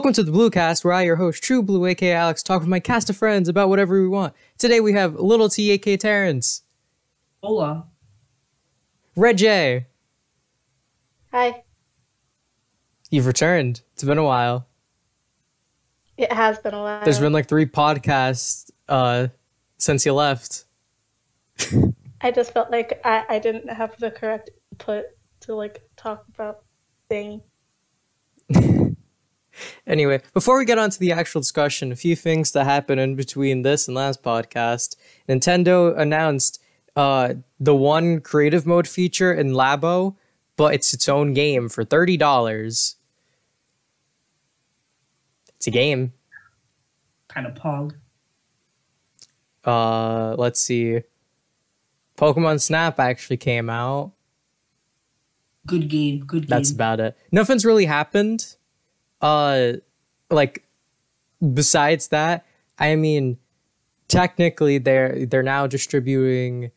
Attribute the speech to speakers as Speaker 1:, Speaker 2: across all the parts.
Speaker 1: Welcome to the Bluecast, where I, your host, True Blue, aka Alex, talk with my cast of friends about whatever we want. Today we have Little T, aka Terrence.
Speaker 2: Hola.
Speaker 1: Red J.
Speaker 3: Hi.
Speaker 1: You've returned. It's been a while.
Speaker 3: It has been a while.
Speaker 1: There's been like 3 podcasts since you left.
Speaker 3: I just felt like I didn't have the correct input to like talk about things.
Speaker 1: Anyway, before we get on to the actual discussion, a few things that happened in between this and last podcast. Nintendo announced the one creative mode feature in Labo, but it's its own game for $30. It's a game.
Speaker 2: Kind of pog.
Speaker 1: Let's see. Pokemon Snap actually came out.
Speaker 2: Good game. Good game.
Speaker 1: That's about it. Nothing's really happened. Like, besides that, I mean, technically they're now distributing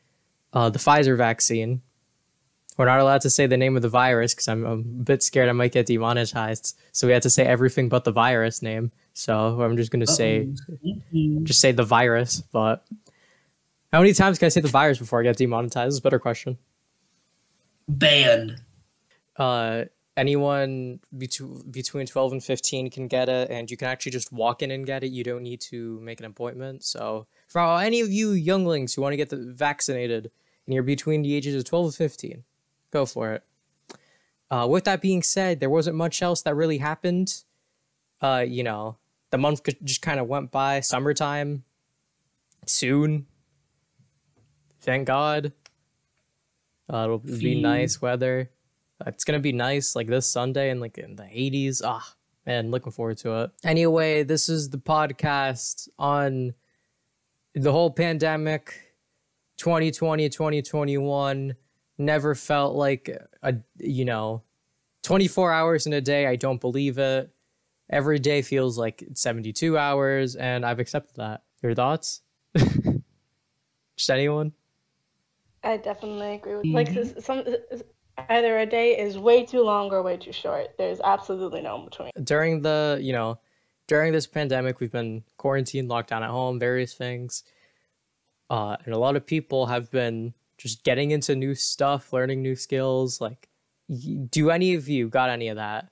Speaker 1: the Pfizer vaccine. We're not allowed to say the name of the virus because I'm a bit scared I might get demonetized. So we had to say everything but the virus name. So I'm just gonna say the virus. But how many times can I say the virus before I get demonetized? Is a better question.
Speaker 2: Banned.
Speaker 1: Anyone between 12 and 15 can get it, and you can actually just walk in and get it. You don't need to make an appointment. So for any of you younglings who want to get vaccinated and you're between the ages of 12 and 15, go for it. With that being said, there wasn't much else that really happened. You know, the month just kind of went by. Summertime. Soon. Thank God. It'll be nice weather. It's going to be nice like this Sunday and like in the 80s. Ah, man, looking forward to it. Anyway, this is the podcast on the whole pandemic, 2020, 2021. Never felt like, 24 hours in a day. I don't believe it. Every day feels like 72 hours, and I've accepted that. Your thoughts? Just anyone?
Speaker 3: I definitely agree with either a day is way too long or way too short. There's absolutely no in between.
Speaker 1: During this pandemic, we've been quarantined, locked down at home, various things. And a lot of people have been just getting into new stuff, learning new skills. Like, do any of you got any of that?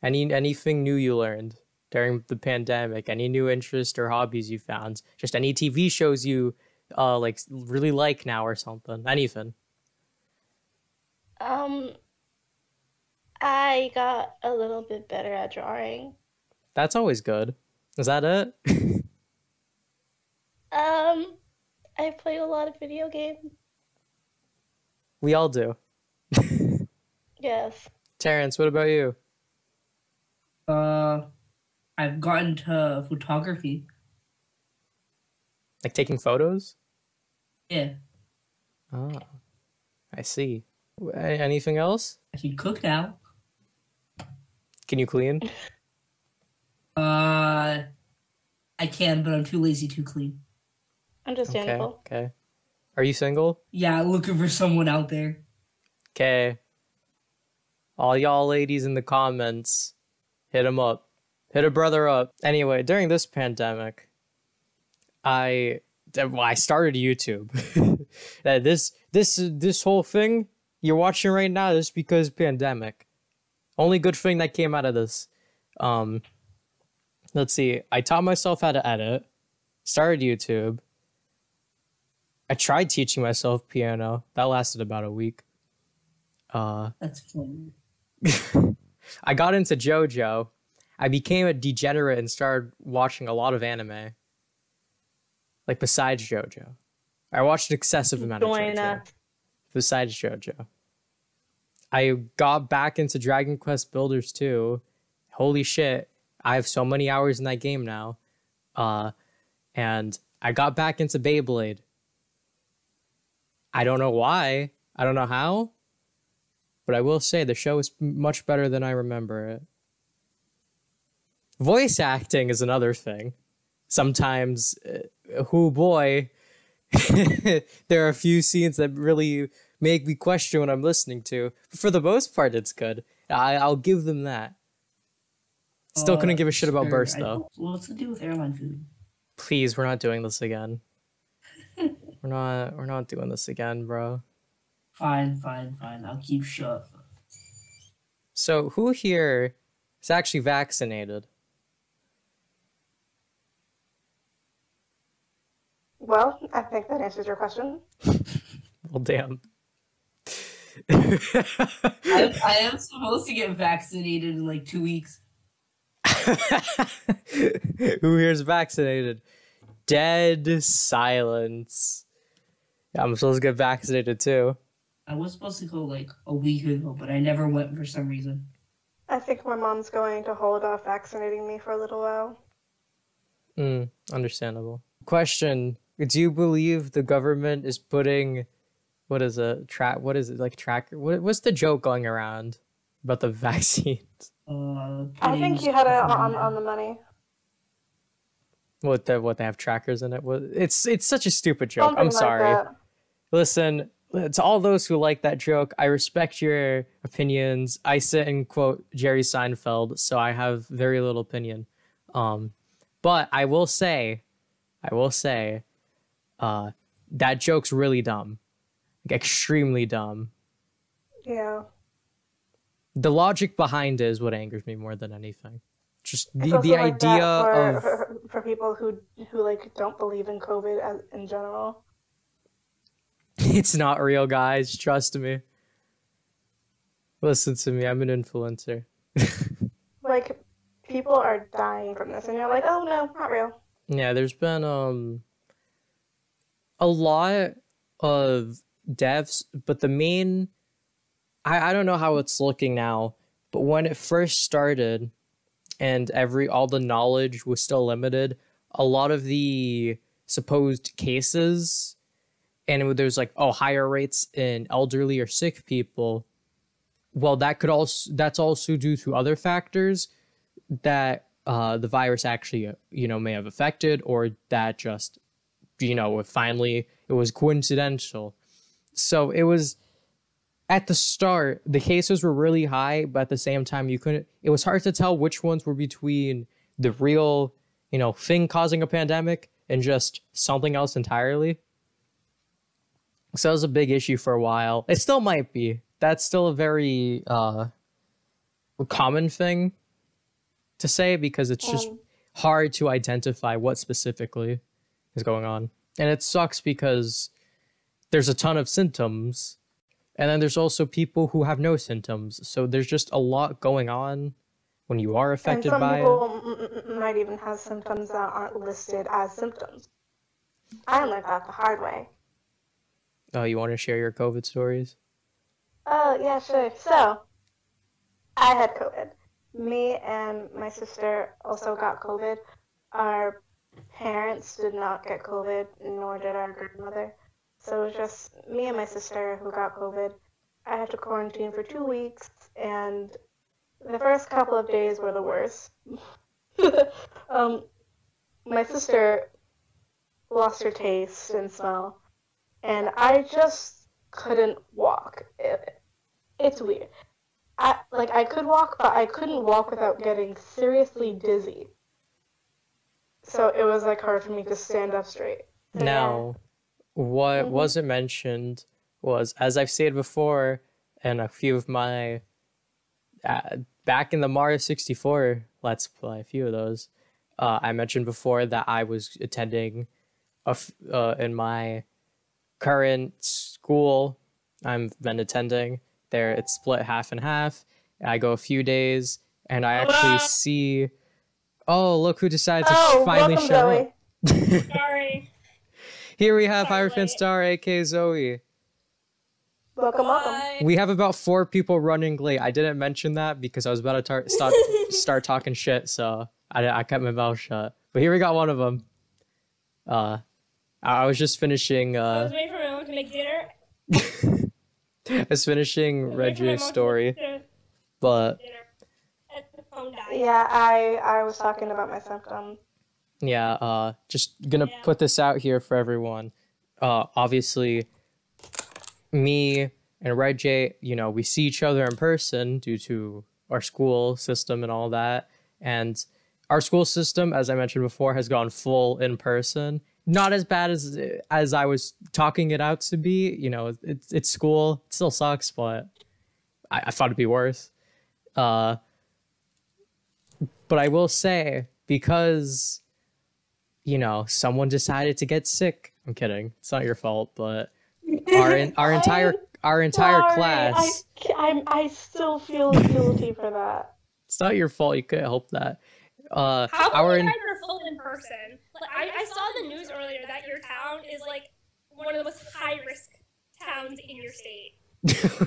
Speaker 1: Anything new you learned during the pandemic? Any new interest or hobbies you found? Just any TV shows you really like now or something? Anything?
Speaker 3: I got a little bit better at drawing.
Speaker 1: That's always good. Is that it?
Speaker 3: I play a lot of video games.
Speaker 1: We all do.
Speaker 3: Yes.
Speaker 1: Terrence, what about you?
Speaker 2: I've gotten to photography.
Speaker 1: Like taking photos?
Speaker 2: Yeah.
Speaker 1: Oh, I see. Anything else?
Speaker 2: I can cook now.
Speaker 1: Can you clean?
Speaker 2: I can, but I'm too lazy to clean.
Speaker 3: Understandable.
Speaker 1: Okay. Are you single?
Speaker 2: Yeah, looking for someone out there.
Speaker 1: Okay. All y'all ladies in the comments, hit him up. Hit a brother up. Anyway, during this pandemic, I started YouTube. This whole thing you're watching right now is because pandemic. Only good thing that came out of this. Let's see. I taught myself how to edit. Started YouTube. I tried teaching myself piano. That lasted about a week.
Speaker 2: That's fun.
Speaker 1: I got into JoJo. I became a degenerate and started watching a lot of anime. Like besides JoJo. I watched an excessive amount of JoJo. Besides JoJo. I got back into Dragon Quest Builders 2. Holy shit. I have so many hours in that game now. And I got back into Beyblade. I don't know why. I don't know how. But I will say the show is much better than I remember it. Voice acting is another thing. Sometimes, oh boy, there are a few scenes that really make me question what I'm listening to. But for the most part, it's good. I'll give them that. Still couldn't give a shit about
Speaker 2: Sure.
Speaker 1: burst though.
Speaker 2: What's to do with airline food?
Speaker 1: Please, we're not doing this again. We're not doing this again, bro.
Speaker 2: Fine. I'll keep shut.
Speaker 1: So who here is actually vaccinated?
Speaker 3: Well, I think that answers your question.
Speaker 1: Well, damn.
Speaker 2: I am supposed to get vaccinated in like 2 weeks.
Speaker 1: Who here is vaccinated? Dead silence. Yeah, I'm supposed to get vaccinated too.
Speaker 2: I was supposed to go like a week ago, but I never went for some reason.
Speaker 3: I think my mom's going to hold off vaccinating me for a little while.
Speaker 1: Understandable. Question: do you believe the government is putting, what is it, tracker? What's the joke going around about the vaccines?
Speaker 3: I think you had it on the money.
Speaker 1: What they have trackers in it? It's such a stupid joke.
Speaker 3: Something
Speaker 1: I'm
Speaker 3: like
Speaker 1: sorry.
Speaker 3: that.
Speaker 1: Listen, to all those who like that joke, I respect your opinions. I sit and quote Jerry Seinfeld, so I have very little opinion. But I will say, that joke's really dumb, like extremely dumb.
Speaker 3: Yeah.
Speaker 1: The logic behind it is what angers me more than anything. Just
Speaker 3: It's
Speaker 1: the
Speaker 3: also like
Speaker 1: idea
Speaker 3: that
Speaker 1: of
Speaker 3: for people who like don't believe in COVID in general.
Speaker 1: it's not real, guys. Trust me. Listen to me. I'm an influencer.
Speaker 3: Like, people are dying from this, and you're like, oh no, not real.
Speaker 1: Yeah, there's been a lot of deaths, but the main, I don't know how it's looking now, but when it first started and all the knowledge was still limited, a lot of the supposed cases, and there's like, higher rates in elderly or sick people. Well, that's also due to other factors that the virus actually, may have affected, or that just, it was coincidental. So it was, at the start, the cases were really high, but at the same time, it was hard to tell which ones were between the real, thing causing a pandemic and just something else entirely. So that was a big issue for a while. It still might be. That's still a very common thing to say, because it's just hard to identify what specifically is going on. And it sucks because there's a ton of symptoms, and then there's also people who have no symptoms. So there's just a lot going on when you are affected by it.
Speaker 3: And some people might even have symptoms that aren't listed as symptoms. I learned that the hard way.
Speaker 1: Oh, you want to share your COVID stories?
Speaker 3: Oh, yeah, sure. So, I had COVID. Me and my sister also got COVID. Our parents did not get COVID, nor did our grandmother. So it was just me and my sister who got COVID. I had to quarantine for 2 weeks, and the first couple of days were the worst. My sister lost her taste and smell, and I just couldn't walk. It's weird. I could walk, but I couldn't walk without getting seriously dizzy. So it was like hard for me to stand up straight. So,
Speaker 1: Now, what wasn't mentioned was, as I've said before, and a few of my back in the Mario 64 Let's Play, a few of those, I mentioned before that I was attending in my current school. I've been attending there. It's split half and half. I go a few days, and I actually see. Oh, look who decided to finally
Speaker 3: welcome,
Speaker 1: show
Speaker 3: Zoe.
Speaker 1: up.
Speaker 4: Sorry.
Speaker 1: Here we have
Speaker 4: Sorry,
Speaker 1: Hierophant Star, aka Zoe.
Speaker 3: Welcome.
Speaker 4: Bye.
Speaker 1: We have about 4 people running late. I didn't mention that because I was about to start talking shit, so I kept my mouth shut. But here we got one of them. I was just finishing.
Speaker 4: I was waiting for my mom to make dinner.
Speaker 1: I was finishing
Speaker 4: I was waiting for my
Speaker 1: Reggie's
Speaker 4: mom to
Speaker 1: story,
Speaker 4: make dinner.
Speaker 1: but
Speaker 4: And the phone died.
Speaker 3: Yeah, I was talking about my symptoms.
Speaker 1: yeah, just gonna put this out here for everyone. Obviously, me and Reggie, we see each other in person due to our school system and all that. And our school system, as I mentioned before, has gone full in person. Not as bad as I was talking it out to be. You know, it's school. It still sucks, but I thought it'd be worse. But I will say, because, you know, someone decided to get sick. I'm kidding. It's not your fault, but our entire
Speaker 3: Sorry,
Speaker 1: class.
Speaker 3: I still feel guilty for that.
Speaker 1: It's not your fault. You couldn't help that.
Speaker 4: How come
Speaker 1: Our
Speaker 4: you guys are full in person? Like, I saw in the news earlier that your town is like one of the most high risk towns in your state.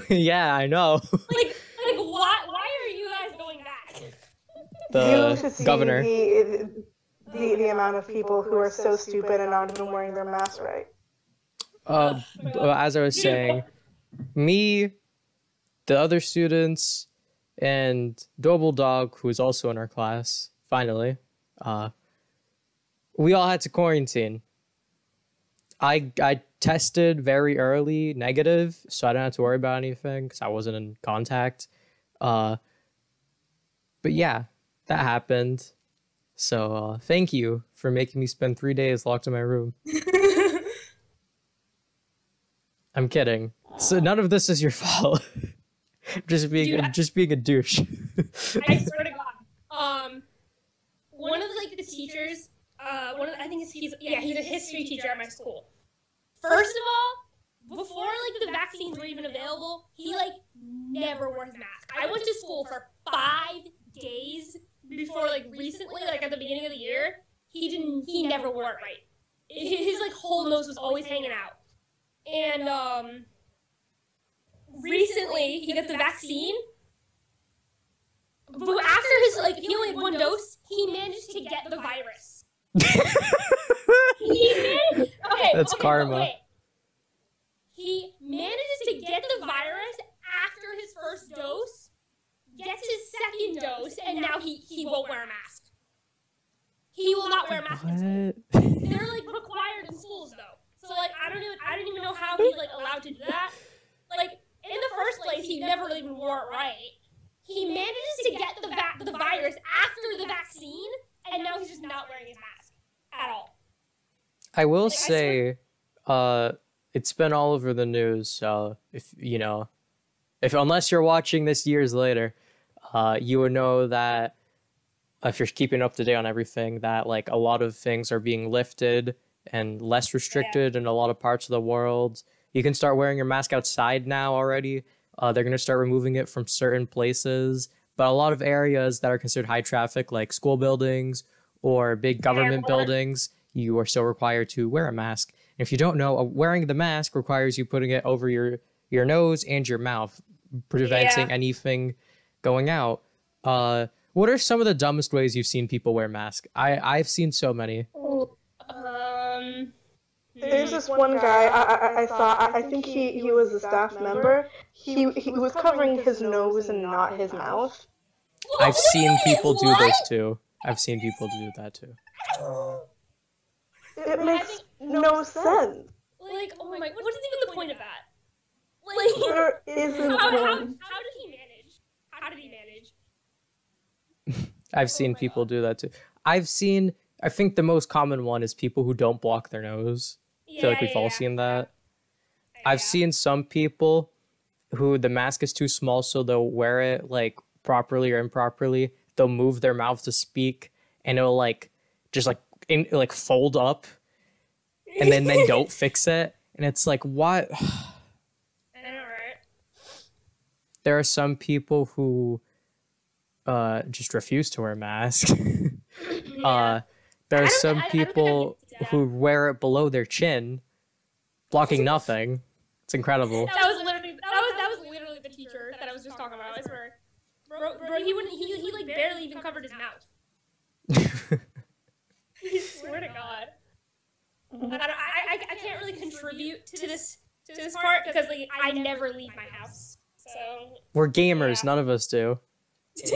Speaker 1: Yeah, I know.
Speaker 4: Like why are you guys going back?
Speaker 3: You should
Speaker 1: The
Speaker 3: see
Speaker 1: governor.
Speaker 3: the amount of people who are so stupid and not even wearing their masks right.
Speaker 1: As I was saying, me, the other students, and Double Dog, who is also in our class, finally, we all had to quarantine. I tested very early negative, so I didn't have to worry about anything because I wasn't in contact. But yeah, that happened. So thank you for making me spend 3 days locked in my room. I'm kidding. So none of this is your fault. just being a douche.
Speaker 4: I swear to God. One of the teachers, I think he's a history teacher at my school. First of all, before the vaccines were even available, he never wore his mask. I went to school for 5 days before recently, at the beginning of the year. He never wore it right. His whole nose was always hanging out. And recently he got the vaccine. But after he only had 1 dose, he managed to get the virus.
Speaker 1: That's karma.
Speaker 4: Okay. He manages to get the virus after his first dose, gets his second dose, and now he won't wear a mask. He will not wear a mask in school. They're required in schools though. So I don't even know how he's allowed to do that. In the first place, he never even wore it right. He manages to get the virus after the vaccine, and now he's just not wearing his mask at all.
Speaker 1: I will say, it's been all over the news. So if unless you're watching this years later, you would know that if you're keeping up to date on everything, that a lot of things are being lifted and less restricted in a lot of parts of the world. You can start wearing your mask outside now already. They're going to start removing it from certain places. But a lot of areas that are considered high traffic, like school buildings or big government buildings, you are still required to wear a mask. And if you don't know, wearing the mask requires you putting it over your nose and your mouth, preventing anything going out. What are some of the dumbest ways you've seen people wear masks? I've seen so many.
Speaker 3: There's this one guy I saw. I think he was a staff member. He was covering his nose and not his mouth.
Speaker 1: I've seen people do those too. I've seen people do that too.
Speaker 3: It makes no sense.
Speaker 4: Oh my, what is even the point of that?
Speaker 3: There isn't
Speaker 4: how did
Speaker 3: one.
Speaker 4: he manage? How did he manage?
Speaker 1: I've seen people do that too. I think the most common one is people who don't block their nose. I feel like we've all seen that. I've seen some people who the mask is too small, so they'll wear it properly or improperly. They'll move their mouth to speak, and it'll just fold up, and then they don't fix it, and it's what?
Speaker 4: I know, right?
Speaker 1: There are some people who just refuse to wear a mask. There are some people who wear it below their chin, blocking nothing. It's incredible.
Speaker 4: That was literally the teacher that I was just talking about. I swear, bro, he barely even covered his mouth. I swear to God. I can't really contribute to this part because I never leave my house. So
Speaker 1: We're gamers. None of us do.
Speaker 3: It's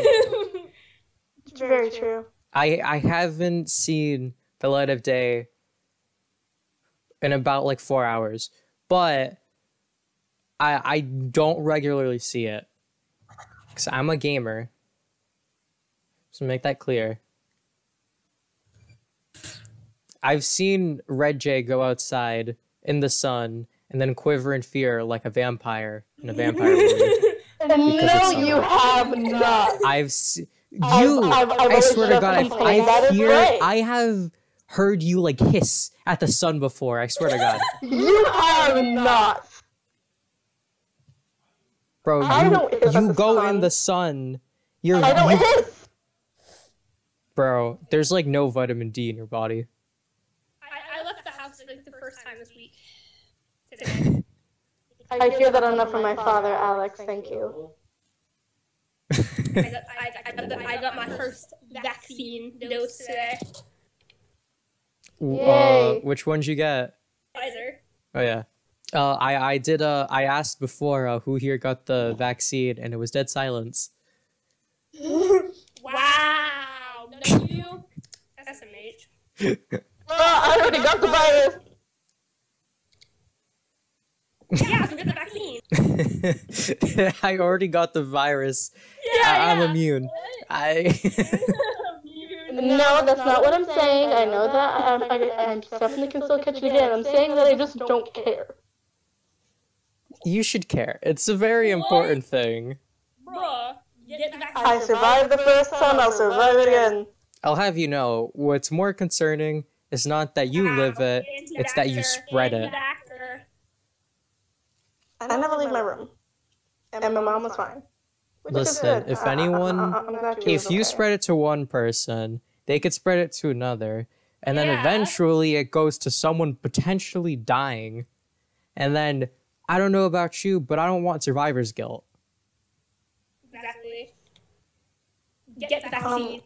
Speaker 3: very true.
Speaker 1: I haven't seen the light of day in about 4 hours, but I don't regularly see it because I'm a gamer. So make that clear. I've seen Red Jay go outside in the sun and then quiver in fear like a vampire in a vampire movie.
Speaker 3: No, you have not.
Speaker 1: I swear to God, I have heard you like hiss at the sun before. I swear to God.
Speaker 3: You have not.
Speaker 1: Bro, you go in the sun.
Speaker 3: I don't hiss.
Speaker 1: Bro, there's like no vitamin D in your body.
Speaker 4: I left the house like the first time this week. Today.
Speaker 3: I hear that enough from my father, Alex. Thank you.
Speaker 4: I got my first vaccine dose today.
Speaker 3: Yay.
Speaker 1: Which one'd you get?
Speaker 4: Pfizer.
Speaker 1: Oh yeah. I asked before who here got the vaccine, and it was dead silence.
Speaker 4: Wow. W. SMH.
Speaker 3: I already got the virus.
Speaker 4: Yeah, so get the vaccine.
Speaker 1: I already got the virus.
Speaker 4: Yeah,
Speaker 1: I'm immune.
Speaker 3: No, that's not what I'm saying. I know that I definitely can still catch it again. I'm saying that I just don't care.
Speaker 1: You should care. It's a very important thing.
Speaker 4: Bruh, get the vaccine.
Speaker 3: I survived the first time, I'll survive it again.
Speaker 1: I'll have you know, what's more concerning is not that you live it, it's that you spread it.
Speaker 3: I never leave my room. And my mom was fine.
Speaker 1: Listen, if anyone, if you
Speaker 3: okay.
Speaker 1: spread it to one person, they could spread it to another, and then eventually it goes to someone potentially dying. And then, I don't know about you, but I don't want survivor's guilt.
Speaker 4: Exactly. Get the vaccine.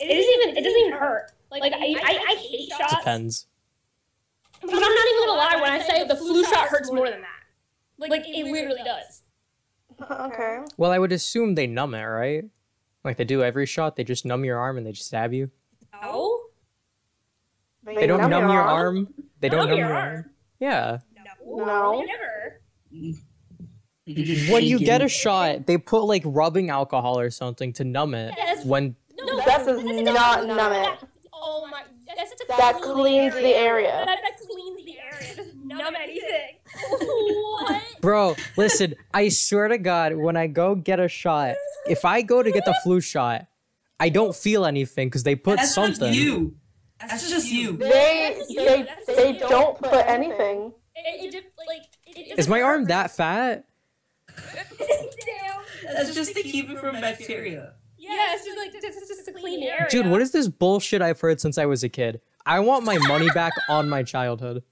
Speaker 4: It doesn't even hurt. Like I hate shots.
Speaker 1: Depends.
Speaker 4: But I'm not even gonna lie when I say the flu shot hurts more than that. Like it literally does.
Speaker 3: Okay.
Speaker 1: Well, I would assume they numb it, right? Like they do every shot, they just numb your arm and they just stab you.
Speaker 4: No.
Speaker 1: They don't numb your arm. They don't numb your arm. Yeah.
Speaker 3: No.
Speaker 4: Never.
Speaker 1: When you get a shot, they put like rubbing alcohol or something to numb it. When
Speaker 3: That does not numb it.
Speaker 4: Oh my.
Speaker 3: That cleans the area.
Speaker 4: That cleans the area. It doesn't numb anything. What?
Speaker 1: Bro, listen, I swear to God, when I go get a shot, if I go to get the flu shot, I don't feel anything because they put something.
Speaker 2: That's just you. That's just you.
Speaker 3: They don't put anything.
Speaker 1: Is my arm that fat?
Speaker 4: Damn.
Speaker 2: That's just to keep it from bacteria.
Speaker 4: Yeah, it's just like just to clean the area.
Speaker 1: Dude, what is this bullshit I've heard since I was a kid? I want my money back on my childhood.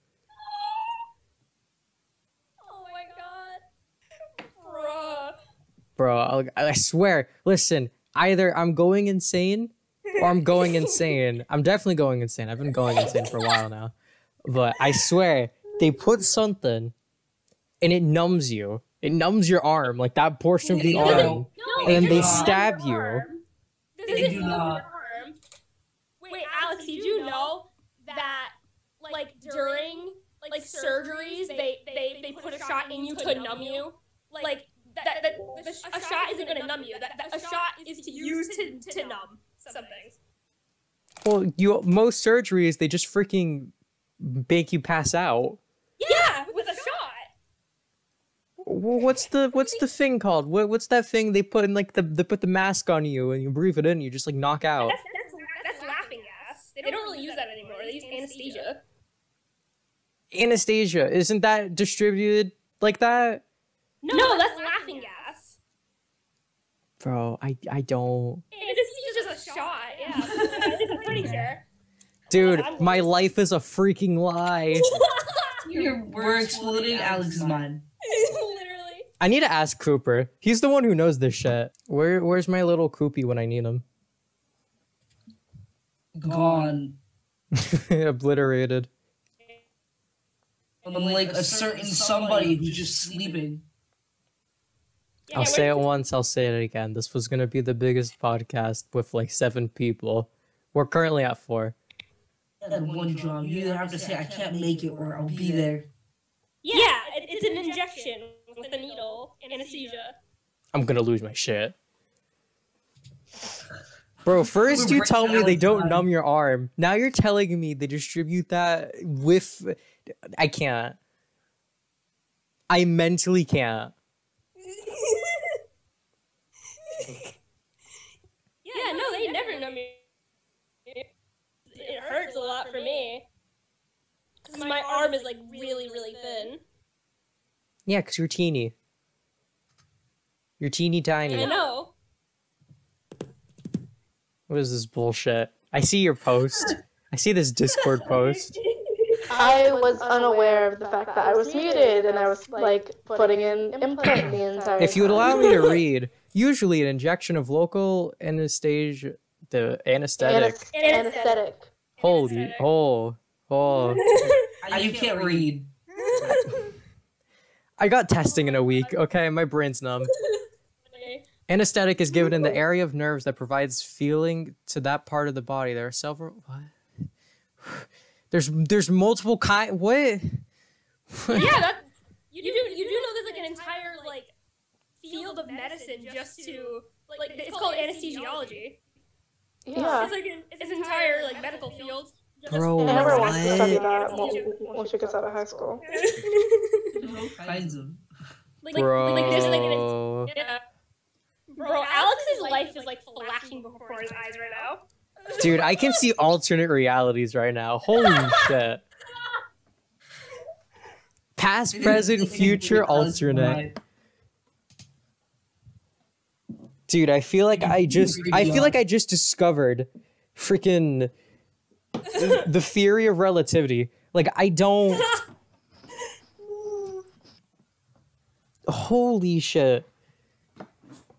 Speaker 4: Oh my god. Bruh.
Speaker 1: Bro, I swear, listen, either I'm going insane or I'm going insane. I'm definitely going insane. I've been going insane for a while now. But I swear, they put something and it numbs you. It numbs your arm, like that portion of the arm. And then they stab you.
Speaker 4: They do not. Wait, Alex, did you know that like during like surgeries they put a shot in you to numb you? Like a shot isn't gonna numb you. A shot is to use to numb some things.
Speaker 1: Well, most surgeries they just freaking make you pass out.
Speaker 4: Yeah, with a shot.
Speaker 1: What's the thing called? What's that thing they put in like they put the mask on you and you breathe it in, you just like knock out.
Speaker 4: That's laughing gas. They don't really use that anymore. They use anesthesia.
Speaker 1: Anesthesia, isn't that distributed like that?
Speaker 4: No, that's laughing gas.
Speaker 1: Bro, I don't.
Speaker 4: Anesthesia is a shot. Yeah, I'm pretty sure.
Speaker 1: Dude, my life is a freaking lie.
Speaker 2: We're exploding Alex's mind.
Speaker 4: Literally.
Speaker 1: I need to ask Cooper. He's the one who knows this shit. Where's my little Koopy when I need him?
Speaker 2: Gone.
Speaker 1: Obliterated.
Speaker 2: I'm like a certain somebody who's just sleeping.
Speaker 1: I'll say it once, I'll say it again. This was gonna be the biggest podcast with like 7 people. We're currently at 4.
Speaker 2: That one job. You either have to say I can't make it or I'll be there.
Speaker 4: Yeah, it's an injection with a needle, anesthesia.
Speaker 1: I'm gonna lose my shit. Bro, first you tell me they don't numb your arm. Now you're telling me they distribute that with... I can't. I mentally can't.
Speaker 4: Yeah, no, they never numb me. It hurts a lot for me. Because my arm is, like, really, really thin.
Speaker 1: Yeah, because you're teeny. You're teeny tiny.
Speaker 4: I know.
Speaker 1: What is this bullshit? I see your post. I see this Discord post.
Speaker 3: I was unaware of the fact that I was muted, and I was like putting in input the entire
Speaker 1: If you would
Speaker 3: time.
Speaker 1: allow me to read, usually an injection of local anesthesia, the anesthetic.
Speaker 3: Anesthetic.
Speaker 1: Holy, oh.
Speaker 2: You can't read.
Speaker 1: I got testing in a week. Okay, my brain's numb. Anesthetic is given in the area of nerves that provides feeling to that part of the body. There are several. What? There's multiple kind. What?
Speaker 4: Yeah, that you do know there's like an entire like field of medicine just to like it's called anesthesiology.
Speaker 3: Yeah.
Speaker 4: It's like it's an entire like medical field.
Speaker 1: Bro,
Speaker 3: Never wants to study
Speaker 1: what?
Speaker 3: that once she gets out of high school.
Speaker 2: All kinds of.
Speaker 1: Bro.
Speaker 4: Like there's like yeah. Bro, Alex's life is like flashing before his eyes right now.
Speaker 1: Dude, I can see alternate realities right now. Holy shit. Past, present, future, alternate. Dude, I feel like I just discovered freaking the theory of relativity. Like, I don't... Holy shit.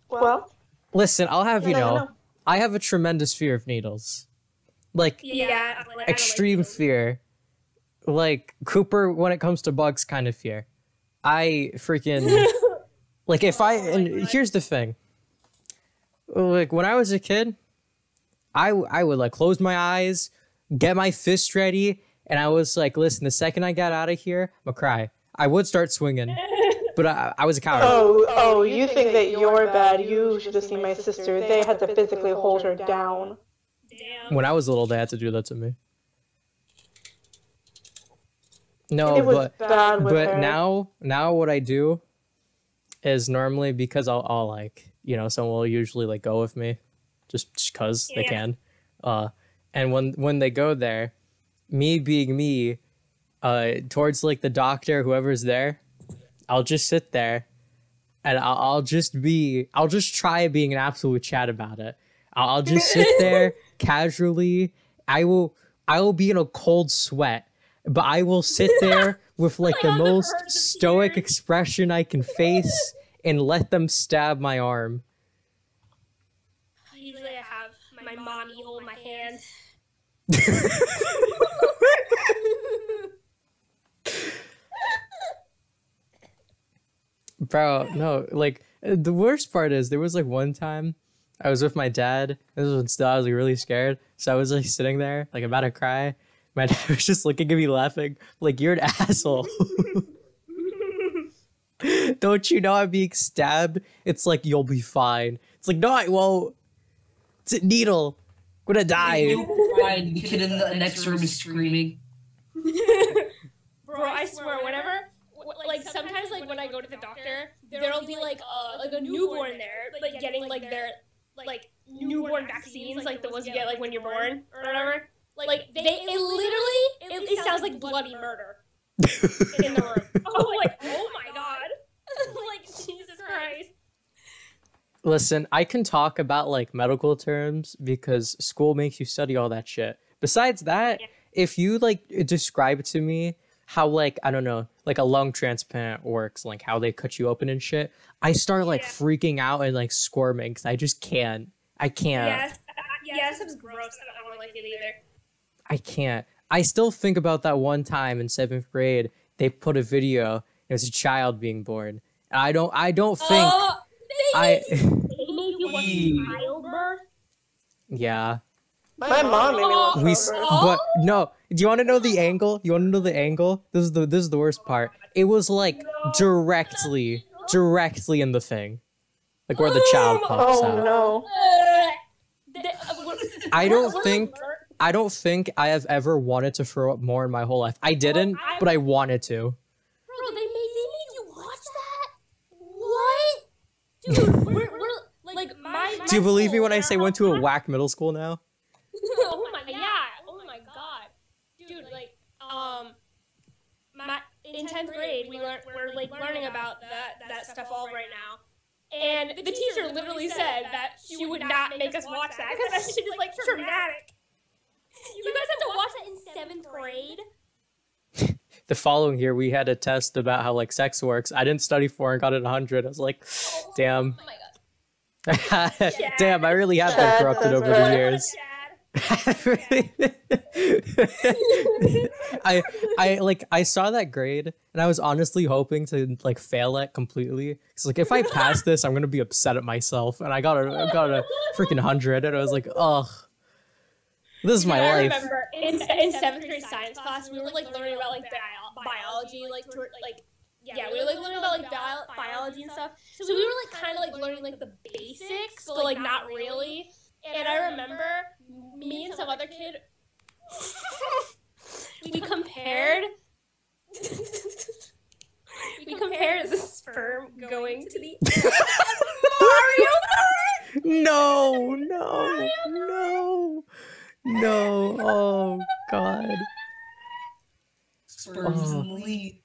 Speaker 3: Well,
Speaker 1: Listen, I'll have you
Speaker 3: never
Speaker 1: know,
Speaker 3: know.
Speaker 1: I have a tremendous fear of needles. Like,
Speaker 4: Yeah, like,
Speaker 1: extreme fear. Like, Cooper, when it comes to bugs, kind of fear. I freaking... like, if I... And here's the thing. Like, when I was a kid, I would, like, close my eyes, get my fist ready, and I was like, listen, the second I got out of here, I'm gonna cry. I would start swinging, but I was a coward.
Speaker 3: oh, you think that you're bad. You should have seen my sister. They had to physically hold her down.
Speaker 4: Damn.
Speaker 1: When I was little, they had to do that to me. No,
Speaker 3: It was bad with
Speaker 1: but
Speaker 3: her.
Speaker 1: now what I do is normally because I'll like, you know, someone will usually like go with me just cause they
Speaker 4: Yeah.
Speaker 1: can. And when they go there, me being me, towards like the doctor, whoever's there, I'll just sit there and I'll just try being an absolute chat about it. I'll just sit there casually. I will be in a cold sweat, but I will sit there with like the
Speaker 4: on the
Speaker 1: most
Speaker 4: verge of
Speaker 1: stoic
Speaker 4: tears.
Speaker 1: expression I can face and let them stab my arm.
Speaker 4: Usually I have my mommy hold my hand.
Speaker 1: Bro, no, like the worst part is there was like one time I was with my dad. This was when still I was like really scared. So I was like sitting there, like about to cry. My dad was just looking at me laughing, like, you're an asshole. Don't you know I'm being stabbed? It's like, you'll be fine. It's like, no, I won't. It's a needle. I'm gonna die.
Speaker 2: The kid in the next room is screaming.
Speaker 4: Bro, I swear, whenever, like, sometimes, like, when I go to the doctor, there'll be, like a newborn there, like, getting, like, their, like, newborn vaccines, like, the ones you get, like, when you're born, or whatever. Like, it sounds like bloody murder in the room. Oh, like, oh my god. Like, Jesus Christ.
Speaker 1: Listen, I can talk about like medical terms because school makes you study all that shit. Besides that, if you like describe to me how like, I don't know, like a lung transplant works, like how they cut you open and shit, I start like freaking out and like squirming because I just can't. I can't.
Speaker 4: Yeah, that sounds gross. I don't like it either.
Speaker 1: I can't. I still think about that one time in 7th grade, they put a video, it was a child being born. And I don't think
Speaker 4: They made you watch childbirth?
Speaker 1: yeah.
Speaker 3: My mom made me watch
Speaker 1: We,
Speaker 3: Childbirth.
Speaker 1: but no. Do you want to know the angle? You want to know the angle? This is the worst part. It was like directly in the thing, like where the child pops
Speaker 3: Oh
Speaker 1: out.
Speaker 3: no.
Speaker 1: I don't think I have ever wanted to throw up more in my whole life. I didn't, but I wanted to.
Speaker 4: Bro, they made you watch that? What? Dude, we're like my
Speaker 1: Do you believe me
Speaker 4: school
Speaker 1: when I
Speaker 4: and
Speaker 1: say
Speaker 4: our
Speaker 1: went to a
Speaker 4: whole
Speaker 1: whack middle school now?
Speaker 4: oh my god, dude, like in 10th grade we're like learning about that stuff all right now, and the teacher literally said that she would not make us watch that because that shit is like traumatic. You guys have to watch that in 7th grade.
Speaker 1: The following year, we had a test about how like sex works. I didn't study for it and got it 100. I was like, damn.
Speaker 4: Oh my god.
Speaker 1: Damn, I really have been corrupted over the years. I saw that grade and I was honestly hoping to like fail it completely. Cause like if I pass this, I'm gonna be upset at myself. And I got a freaking 100, and I was like, ugh, this is my life.
Speaker 4: I remember in 7th grade science class, we were like learning about like biology, we were like learning about like biology and stuff. So we were like kind of like learning like the basics, but like not really. And I remember me and some other kid, we compared the sperm going to the Mario Kart.
Speaker 1: No. Oh god.
Speaker 2: Sperm's in the lead.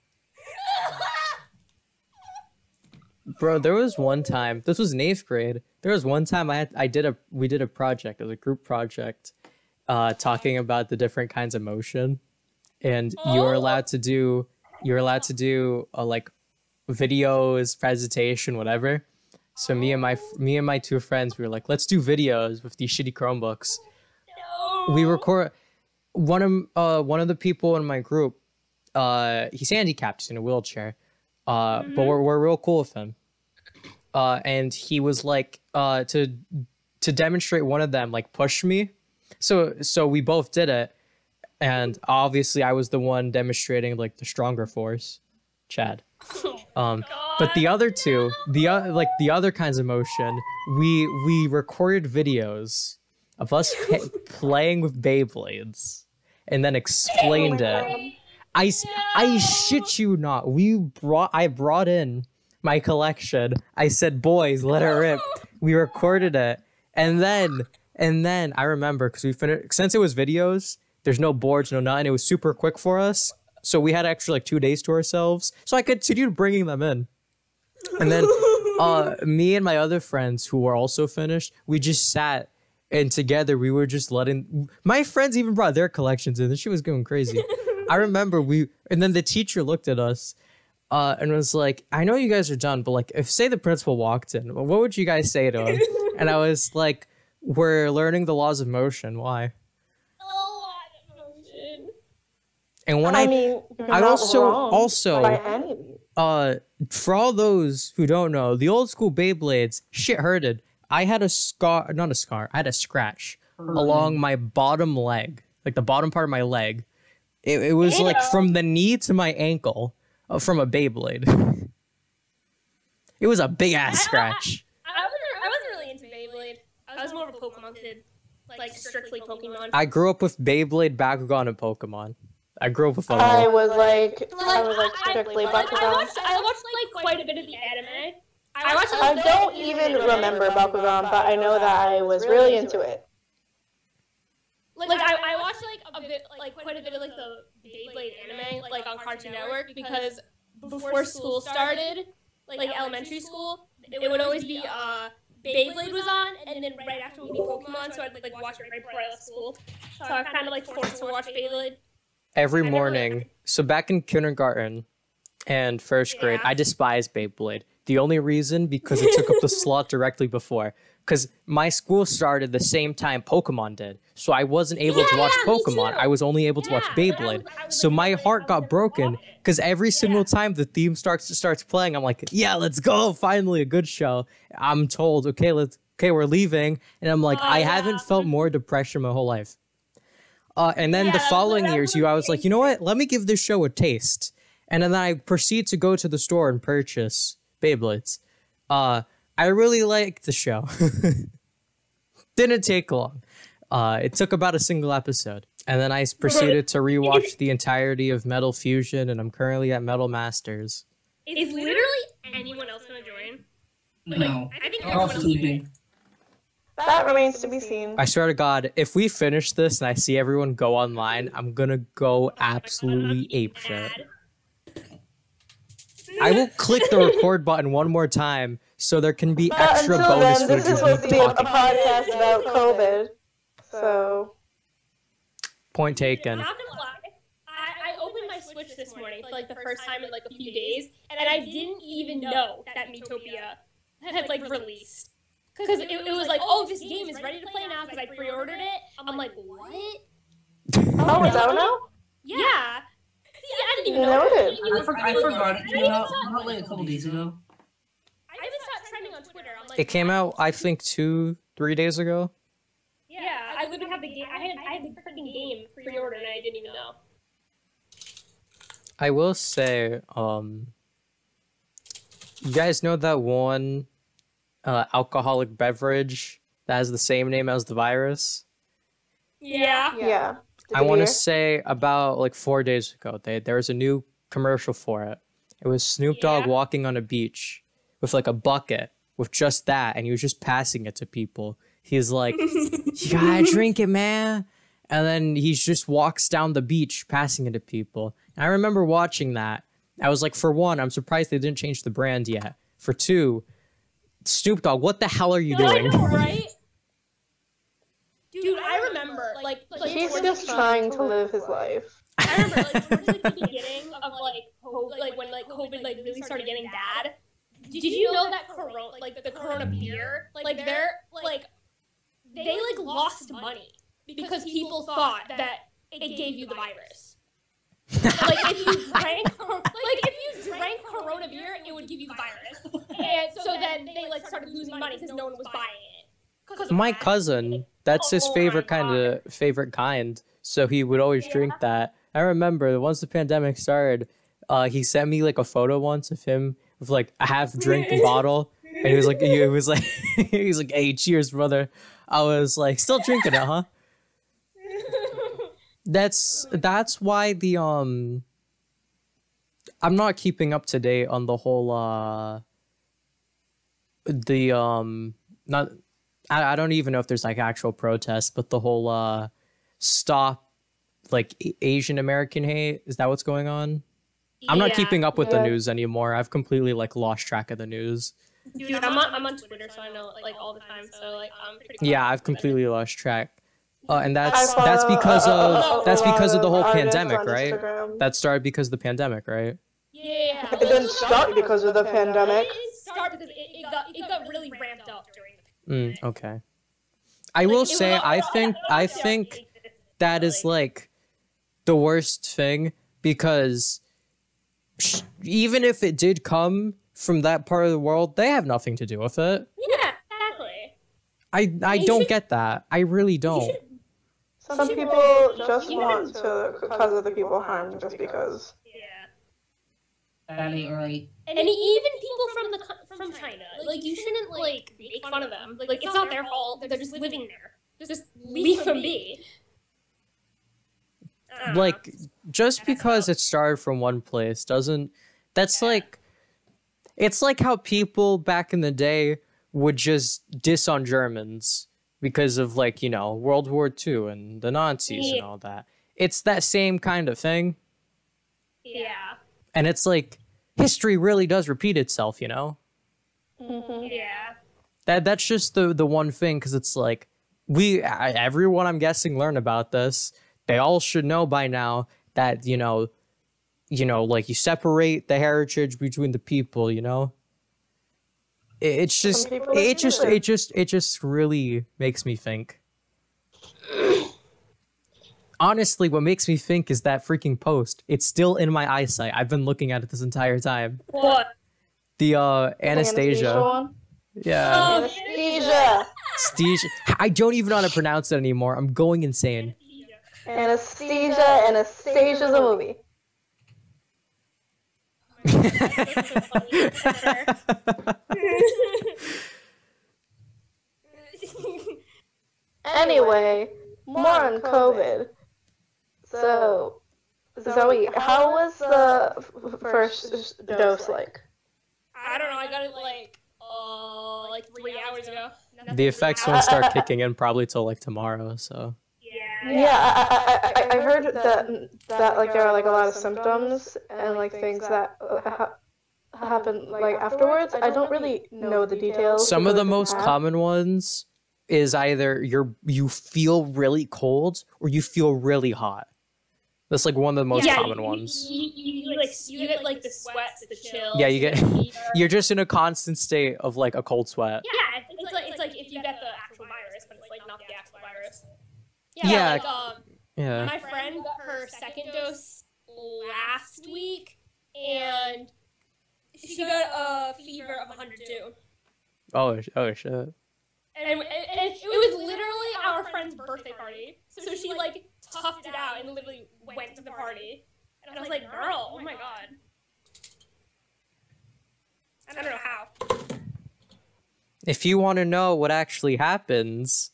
Speaker 1: Bro, there was one time, this was in 8th grade. There was one time we did a project, it was a group project, talking about the different kinds of motion. And you were allowed to do like videos, presentation, whatever. So me and my two friends, we were like, let's do videos with these shitty Chromebooks.
Speaker 4: No.
Speaker 1: We record one of the people in my group, he's handicapped, he's in a wheelchair. But we're real cool with him. And he was like, to demonstrate, one of them like pushed me. So we both did it. And obviously I was the one demonstrating like the stronger force, Chad. But the other two, the other kinds of motion, we recorded videos of us playing with Beyblades and then explained it. I shit you not. I brought in my collection. I said, boys, let it rip. We recorded it. And then I remember, because we finished, since it was videos, there's no boards, no nothing. It was super quick for us. So we had actually like 2 days to ourselves. So I continued bringing them in. And then me and my other friends who were also finished, we just sat and together we were just letting, my friends even brought their collections in. This shit was going crazy. I remember and then the teacher looked at us and was like, I know you guys are done, but like, if say the principal walked in, what would you guys say to him? And I was like, we're learning the laws of motion. Why? And when I also
Speaker 3: by any means.
Speaker 1: For all those who don't know, the old school Beyblades, shit hurted. I had a I had a scratch along my bottom leg, like the bottom part of my leg. It was like from the knee to my ankle from a Beyblade. It was a big ass scratch.
Speaker 4: I wasn't really into Beyblade. I was more of a Pokemon kid, like strictly Pokemon.
Speaker 1: I grew up with Beyblade, Bakugan, and Pokemon. I grew up with them.
Speaker 3: I was strictly Bakugan.
Speaker 4: I watched like quite a bit of the anime.
Speaker 3: I don't even remember Bakugan, but I know that I was really into it.
Speaker 4: Like I watched like a bit, like quite a bit of like the Beyblade anime, like on Cartoon Network, because before school started, like elementary school, it would always be Beyblade was on, and then right after would be Pokemon, so I'd like watch it right before I left school. So I was kind of like forced to watch Beyblade.
Speaker 1: Every morning. So back in kindergarten and first grade, I despised Beyblade. The only reason, because it took up the slot directly before. Because my school started the same time Pokemon did. So I wasn't able to watch Pokemon. I was only able to watch Beyblade. So my heart got broken because every single time the theme starts playing, I'm like, yeah, let's go. Finally, a good show. I'm told, okay, we're leaving. And I'm like, I haven't felt more depression my whole life. And then the following years, I was like, you know what? Let me give this show a taste. And then I proceed to go to the store and purchase Beyblades. I really liked the show. Didn't take long. It took about a single episode. And then I proceeded to rewatch the entirety of Metal Fusion, and I'm currently at Metal Masters.
Speaker 4: Is literally anyone else gonna join?
Speaker 2: No.
Speaker 4: I think
Speaker 2: They're all
Speaker 4: everyone else
Speaker 2: sleeping.
Speaker 3: That remains to be seen.
Speaker 1: I swear to God, if we finish this and I see everyone go online, I'm gonna go absolutely apeshit. I will click the record button one more time so there can be
Speaker 3: But
Speaker 1: extra
Speaker 3: until
Speaker 1: bonus
Speaker 3: then, this
Speaker 1: footage
Speaker 3: is
Speaker 1: of me
Speaker 3: supposed to be a
Speaker 1: talking.
Speaker 3: podcast about COVID. So,
Speaker 1: Point taken.
Speaker 4: Not gonna lie. I opened my Switch this morning for like the first time in like a few days, and I didn't even know that Miitopia had like released. Because it was like, oh, this game is ready to play now because I pre-ordered it. I'm like, what?
Speaker 3: oh, it's out now?
Speaker 4: Yeah. See, I didn't even know.
Speaker 3: Noted.
Speaker 2: I forgot it came out not like a couple days ago.
Speaker 4: I even saw it trending on Twitter. I'm like,
Speaker 1: It came out, I think, 2-3 days ago.
Speaker 4: Yeah, I literally have the game. I had the freaking game pre-ordered and I didn't even know.
Speaker 1: I will say, you guys know that one alcoholic beverage that has the same name as the virus?
Speaker 4: Yeah.
Speaker 3: Yeah.
Speaker 1: I want to say about like 4 days ago, there was a new commercial for it. It was Snoop Dogg
Speaker 4: Yeah.
Speaker 1: walking on a beach with like a bucket with just that, and he was just passing it to people. He's like, "You gotta drink it, man," and then he just walks down the beach passing it to people. And I remember watching that. I was like, for one, I'm surprised they didn't change the brand yet. For two, Snoop Dogg, what the hell are you doing?
Speaker 4: I know, right? Dude, I remember, like
Speaker 3: He's
Speaker 4: towards
Speaker 3: just
Speaker 4: the-
Speaker 3: trying to live his life.
Speaker 4: I remember, like, towards like, the beginning of, like, COVID, like, when, like, COVID, like, really started getting bad. Did you know that Corona, like, the Corona beer, like, they're, like, they, like, lost money because people thought that it gave you the virus. Like, if you drank Corona beer, it would give you the virus. And so then they, like, started losing money because no one was buying it. 'Cause of
Speaker 1: My
Speaker 4: that.
Speaker 1: cousin, that's his
Speaker 4: Oh my
Speaker 1: favorite
Speaker 4: God.
Speaker 1: kind, so he would always drink that. I remember once the pandemic started, he sent me like a photo once of him with like a half drink bottle, and he was like, he's like, "Hey, cheers, brother." I was like, "Still drinking it, huh?" That's why the I'm not keeping up to date on the whole not. I don't even know if there's like actual protests, but the whole stop like Asian American hate, is that what's going on? I'm not
Speaker 4: Yeah.
Speaker 1: keeping up with the
Speaker 3: Yeah.
Speaker 1: news anymore. I've completely like lost track of the news.
Speaker 4: Dude, I'm on Twitter, so I know like all the time. So like I'm pretty.
Speaker 1: Yeah, I've completely lost track. And
Speaker 3: I
Speaker 1: that's
Speaker 3: follow
Speaker 1: because
Speaker 3: a
Speaker 1: of the whole
Speaker 3: artists
Speaker 1: pandemic,
Speaker 3: on
Speaker 1: right?
Speaker 3: Instagram.
Speaker 1: That started because of the pandemic, right?
Speaker 4: Yeah.
Speaker 3: It didn't start because of the pandemic.
Speaker 4: It didn't start because it got really ramped up during the
Speaker 1: Okay. I will say, I think that is like the worst thing, because even if it did come from that part of the world, they have nothing to do with it.
Speaker 4: Yeah, exactly.
Speaker 1: I don't get that. I really don't.
Speaker 3: Some people just want to cause other people harm just because.
Speaker 4: Yeah.
Speaker 2: That ain't right.
Speaker 4: And even people from China, like you shouldn't like make fun of them. Like it's not their fault. They're just living there. Just leave them be. I don't know.
Speaker 1: Like, just because it started from one place doesn't. That's like. It's like how people back in the day would just diss on Germans because of, like, you know, World War II and the Nazis and all that. It's that same kind of thing.
Speaker 4: Yeah.
Speaker 1: And it's like, history really does repeat itself, you know?
Speaker 4: Yeah.
Speaker 1: That's just the one thing, because it's like, everyone, I'm guessing, learned about this. They all should know by now that, you know, like, you separate the heritage between the people, you know? It's just,
Speaker 3: people
Speaker 1: it
Speaker 3: don't
Speaker 1: just really makes me think. Honestly, what makes me think is that freaking post. It's still in my eyesight. I've been looking at it this entire time.
Speaker 4: What?
Speaker 1: The Anastasia.
Speaker 3: One?
Speaker 1: Yeah.
Speaker 3: Anesthesia.
Speaker 1: Anesthesia. I don't even know how to pronounce it anymore. I'm going insane.
Speaker 3: Anesthesia. Anastasia's a movie. Anyway, more on COVID. So, Zoe, how was the first dose like?
Speaker 4: I don't know. I got it like 3 hours ago.
Speaker 1: The effects won't start kicking in probably till like tomorrow. So.
Speaker 3: Yeah, I heard that like there are like a lot of symptoms and like things that happen like afterwards. I don't really know the details.
Speaker 1: Some of the most common ones is either you feel really cold or you feel really hot. That's like one of the most common ones.
Speaker 4: You get like the sweats, the chills.
Speaker 1: Yeah, you're just in a constant state of like a cold sweat.
Speaker 4: Yeah, it's like if you get the actual virus, but it's like not the actual virus.
Speaker 1: Yeah.
Speaker 4: My friend got her second dose last week, and she got a fever of 102.
Speaker 1: Oh shit.
Speaker 4: And it was literally our friend's birthday party, so she like toughed it out and literally went to the party. And I was like, girl, oh my god. I don't know how.
Speaker 1: If you want to know what actually happens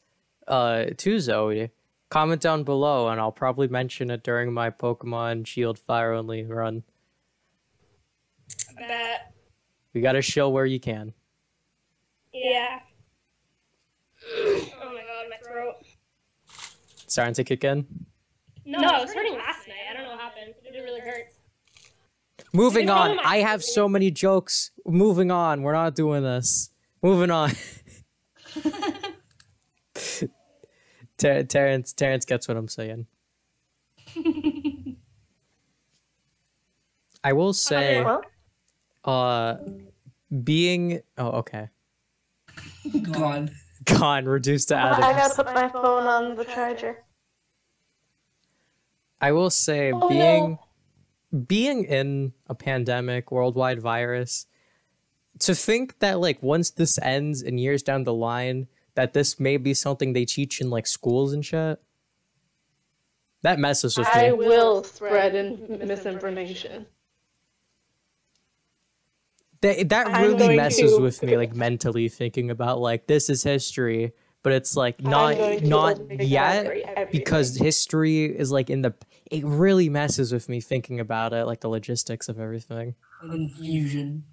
Speaker 1: to Zoe, comment down below and I'll probably mention it during my Pokemon Shield Fire Only run.
Speaker 4: I bet.
Speaker 1: We gotta show where you can.
Speaker 4: Yeah. Oh my god, my throat.
Speaker 1: Starting to kick in?
Speaker 4: No, it was hurting last night. I don't know what happened. It really hurts.
Speaker 1: Moving on. I have so many jokes. Moving on. We're not doing this. Moving on. Terrence gets what I'm saying. I will say, being... Oh, okay. Gone. Reduced to atoms.
Speaker 3: I gotta put my phone on the charger.
Speaker 1: I will say, being in a pandemic, worldwide virus, to think that like once this ends and years down the line, that this may be something they teach in like schools and shit, that messes with me.
Speaker 3: I will spread misinformation.
Speaker 1: That really messes with me, like mentally thinking about like this is history, but it's like not yet, because history is like it really messes with me thinking about it, like the logistics of everything.
Speaker 2: Confusion.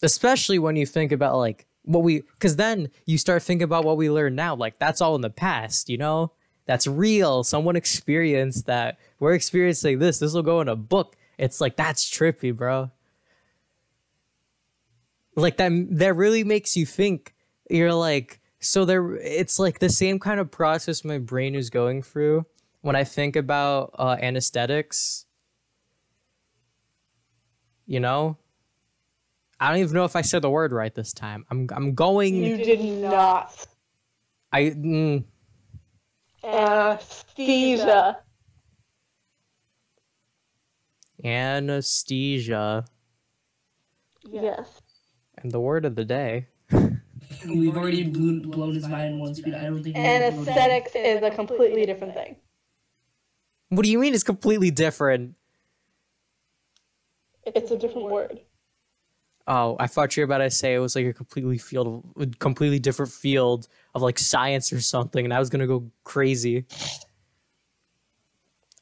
Speaker 1: Especially when you think about like because then you start thinking about what we learn now, like that's all in the past, you know? That's real. Someone experienced that. We're experiencing this. This will go in a book. It's like, that's trippy, bro. Like that really makes you think. You're like, so it's like the same kind of process my brain is going through when I think about anesthetics. You know? I don't even know if I said the word right this time. I'm going.
Speaker 3: You did not. Anesthesia.
Speaker 1: Anesthesia.
Speaker 3: Yes.
Speaker 1: And the word of the day.
Speaker 2: We've already blown his mind once, but I don't think...
Speaker 3: Anesthetics is a completely different thing.
Speaker 1: What do you mean it's completely different?
Speaker 3: It's a different word.
Speaker 1: Oh, I thought you were about to say it was like a completely different field of like science or something, and I was gonna go crazy.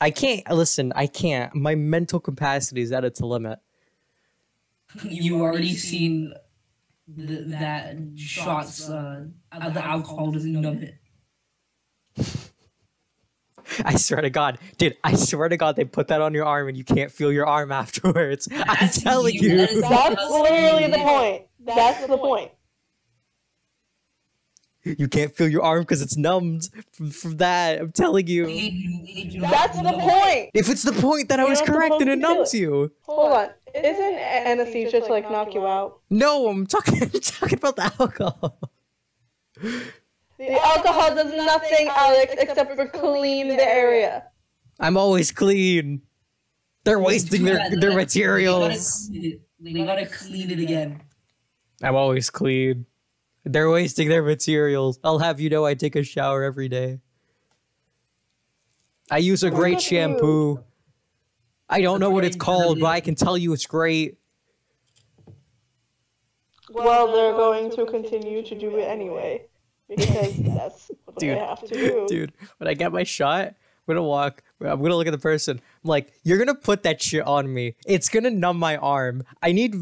Speaker 1: I can't. My mental capacity is at its limit.
Speaker 2: You already seen that shots, the alcohol doesn't numb it.
Speaker 1: I swear to God, dude, they put that on your arm and you can't feel your arm afterwards. I'm telling you.
Speaker 3: That's literally the point. That's the point.
Speaker 1: You can't feel your arm because it's numbed from that. I'm telling you.
Speaker 3: That's the point.
Speaker 1: If it's the point, then I was correct and it numbs you.
Speaker 3: Hold on. Isn't anesthesia to like knock you out?
Speaker 1: No, I'm talking about the alcohol.
Speaker 3: The alcohol does nothing, Alex, except for clean the area.
Speaker 1: I'm always clean. They're wasting their materials.
Speaker 2: They gotta clean it again.
Speaker 1: I'm always clean. They're wasting their materials. I'll have you know I take a shower every day. I use a great shampoo. I don't know what it's called, but I can tell you it's great.
Speaker 3: Well, they're going to continue to do it anyway. because that's what
Speaker 1: Dude.
Speaker 3: I have to do.
Speaker 1: Dude, when I get my shot, I'm gonna look at the person. I'm like, you're gonna put that shit on me. It's gonna numb my arm. I need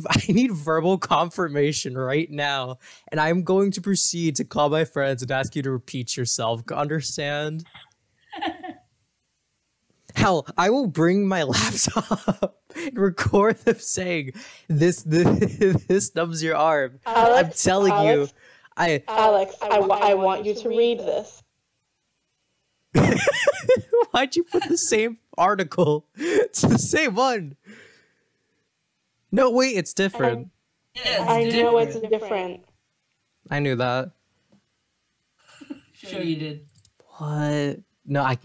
Speaker 1: verbal confirmation right now. And I'm going to proceed to call my friends and ask you to repeat yourself. Understand? Hell, I will bring my laptop and record them saying this numbs your arm. I'm telling you.
Speaker 3: Alex, I want you to read this.
Speaker 1: Why'd you put the same article? It's the same one. No, wait, it's different.
Speaker 3: I know it's different.
Speaker 1: I knew that.
Speaker 2: Sure you did.
Speaker 1: What? No,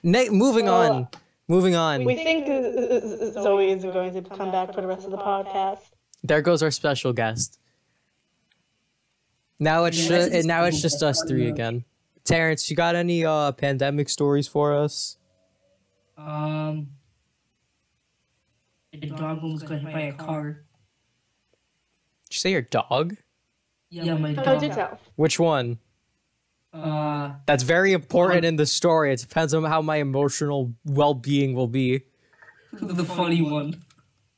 Speaker 1: moving on. Moving on.
Speaker 3: We think Zoe is going to come back for the rest of the podcast.
Speaker 1: There goes our special guest. Now it's just us three again. Terrence, you got any pandemic stories for us?
Speaker 2: My dog almost got hit by a car.
Speaker 1: Did you say your dog?
Speaker 2: Yeah, my
Speaker 3: How
Speaker 2: dog.
Speaker 3: did you tell?
Speaker 1: Which one? That's very important in the story. It depends on how my emotional well-being will be.
Speaker 2: The funny one.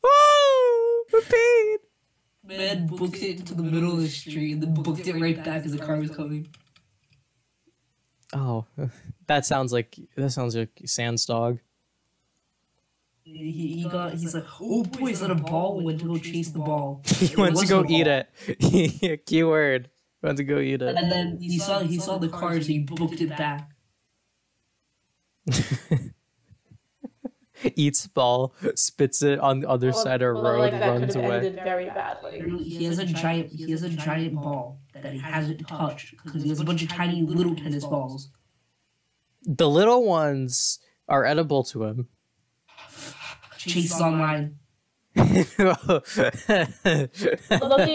Speaker 1: Oh, the pain.
Speaker 2: Man booked it into the middle of the street and then booked it right back as the car was coming.
Speaker 1: Oh, that sounds like Sans dog.
Speaker 2: He's like, oh boy, is that a ball? Went to go chase the ball.
Speaker 1: He went to go eat it. Keyword. Went to go eat it.
Speaker 2: And then he saw the car, so he booked it back.
Speaker 1: Eats ball, spits it on the other side of a road,
Speaker 3: like that
Speaker 1: runs
Speaker 3: could have
Speaker 1: away.
Speaker 3: ended very badly.
Speaker 2: He has a giant ball that he hasn't touched because he has a bunch of tiny little tennis balls.
Speaker 1: The little ones are edible to him.
Speaker 2: Chases online.
Speaker 3: Loki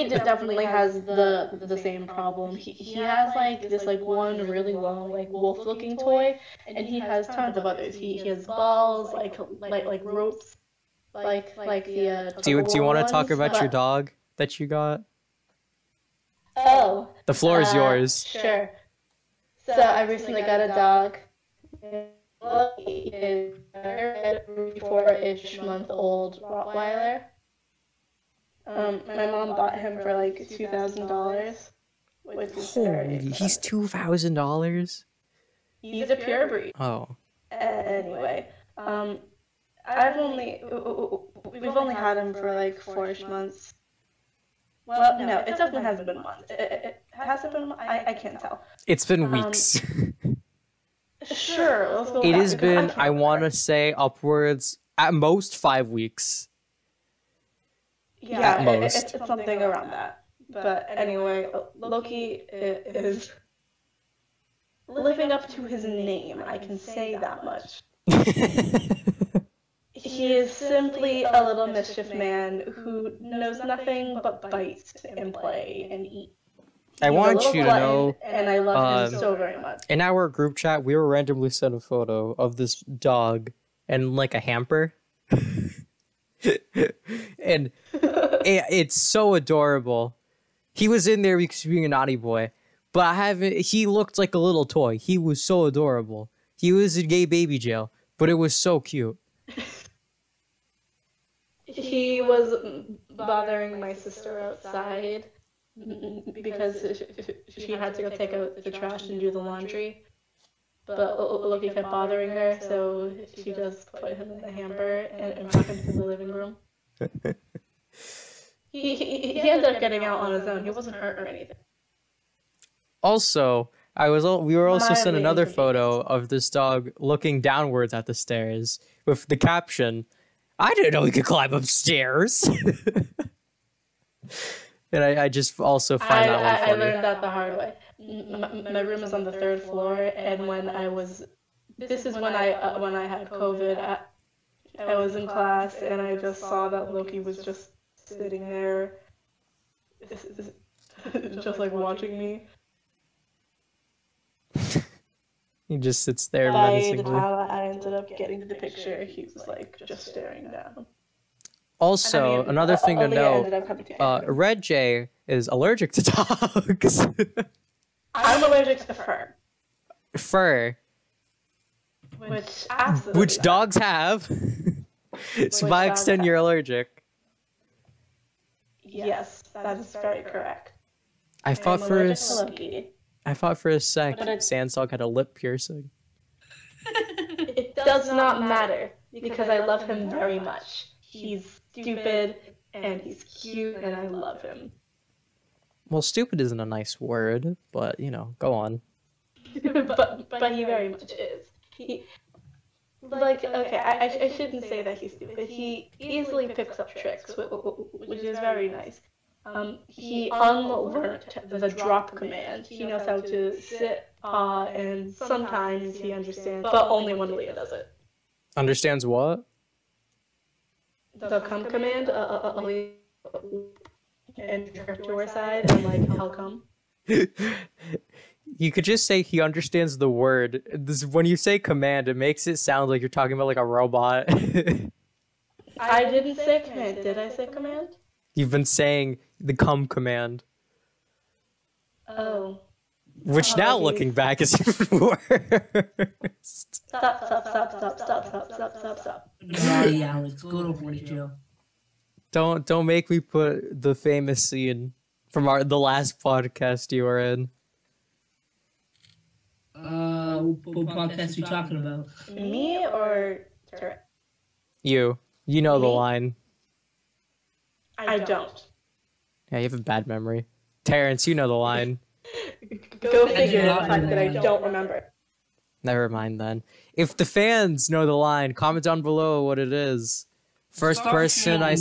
Speaker 3: definitely has the same problem. He has this one really long wolf looking toy, and he has tons of others. He has balls like ropes, like the.
Speaker 1: Do you want to talk about your dog that you got?
Speaker 3: Oh.
Speaker 1: The floor is yours.
Speaker 3: Sure. So I recently got a dog. He is a 4-ish month old Rottweiler. My mom bought him for $2,000, which is very
Speaker 1: Holy, he's
Speaker 3: expensive.
Speaker 1: $2,000.
Speaker 3: He's a pure breed.
Speaker 1: Oh,
Speaker 3: Anyway, we've only had him for 4-ish months. Well, no, it definitely hasn't been months. It hasn't been. I can't tell.
Speaker 1: it's been weeks.
Speaker 3: Sure, let's go.
Speaker 1: It
Speaker 3: back,
Speaker 1: has
Speaker 3: because
Speaker 1: been,
Speaker 3: can't
Speaker 1: I want to
Speaker 3: remember.
Speaker 1: say, upwards at most 5 weeks.
Speaker 3: Yeah,
Speaker 1: at most.
Speaker 3: It's something around that. But anyway, Loki is living up to his name. I can say that much. He is simply a little mischief man who knows nothing but bite and play and eat.
Speaker 1: I
Speaker 3: He's a
Speaker 1: want
Speaker 3: little
Speaker 1: you to
Speaker 3: glutton,
Speaker 1: know,
Speaker 3: and I love him so very much.
Speaker 1: in our group chat, we were randomly sent a photo of this dog and a hamper. And it's so adorable. He was in there because being a naughty boy, but he looked like a little toy. He was so adorable. He was in gay baby jail, but it was so cute.
Speaker 3: He was bothering my sister outside because she had to go take out the trash and do the laundry. But Loki kept bothering her, so she just put him in the hamper and brought him to the living room. He ended up getting out on his own. He wasn't hurt or anything.
Speaker 1: Also, we were also sent
Speaker 3: Mildly
Speaker 1: another
Speaker 3: inconvenienced.
Speaker 1: photo of this dog looking downwards at the stairs with the caption, "I didn't know he could climb upstairs." And I just also find that one
Speaker 3: I
Speaker 1: funny.
Speaker 3: learned that the hard way. My room is on the 3rd floor, and this is when I had COVID. I was in class, and I just saw that Loki was just sitting there, just watching me.
Speaker 1: He just sits there
Speaker 3: By the
Speaker 1: menacingly.
Speaker 3: time I ended up getting the picture, he was just staring down.
Speaker 1: Also,
Speaker 3: I mean,
Speaker 1: another thing to
Speaker 3: Aaliyah
Speaker 1: know,
Speaker 3: ended up coming to
Speaker 1: Red Jay is allergic to dogs.
Speaker 3: I'm allergic to fur,
Speaker 1: Fur.
Speaker 3: which absolutely
Speaker 1: Which dogs have. So by
Speaker 3: dogs
Speaker 1: extent,
Speaker 3: have.
Speaker 1: you're allergic.
Speaker 3: Yes, that is very correct.
Speaker 1: I thought
Speaker 3: I'm
Speaker 1: for a,
Speaker 3: allergic to
Speaker 1: s-
Speaker 3: Loki.
Speaker 1: I thought for a sec,
Speaker 3: But it-
Speaker 1: Sandsog had a lip piercing.
Speaker 3: It does not matter because I love him very much. He's stupid and he's cute and I love him.
Speaker 1: Well, stupid isn't a nice word, but you know, go on.
Speaker 3: but he very much is. He like okay, I shouldn't say that he's stupid. He easily picks up tricks, which is very nice. He unlearned the drop command. He knows how to sit, and sometimes he understands, but only when Leah does it.
Speaker 1: Understands what?
Speaker 3: The come command, Leah and drift to her side and like I'll come.
Speaker 1: You could just say he understands the word. When you say command, it makes it sound like you're talking about like a robot.
Speaker 3: I didn't say command. Did I say command?
Speaker 1: You've been saying the come command,
Speaker 3: Oh.
Speaker 1: which now
Speaker 3: Apologies.
Speaker 1: looking back is even worse.
Speaker 3: Stop.
Speaker 2: Naughty Alex, go to horny jail.
Speaker 1: Don't make me put the famous scene from the last podcast you were in.
Speaker 2: What podcast are you talking about?
Speaker 3: Me or Turret?
Speaker 1: You know the
Speaker 3: Me?
Speaker 1: line.
Speaker 3: I don't.
Speaker 1: Yeah, you have a bad memory. Terrence, you know the line.
Speaker 3: Go figure the fact that I don't remember.
Speaker 1: Never mind then. If the fans know the line, comment down below what it is. First person I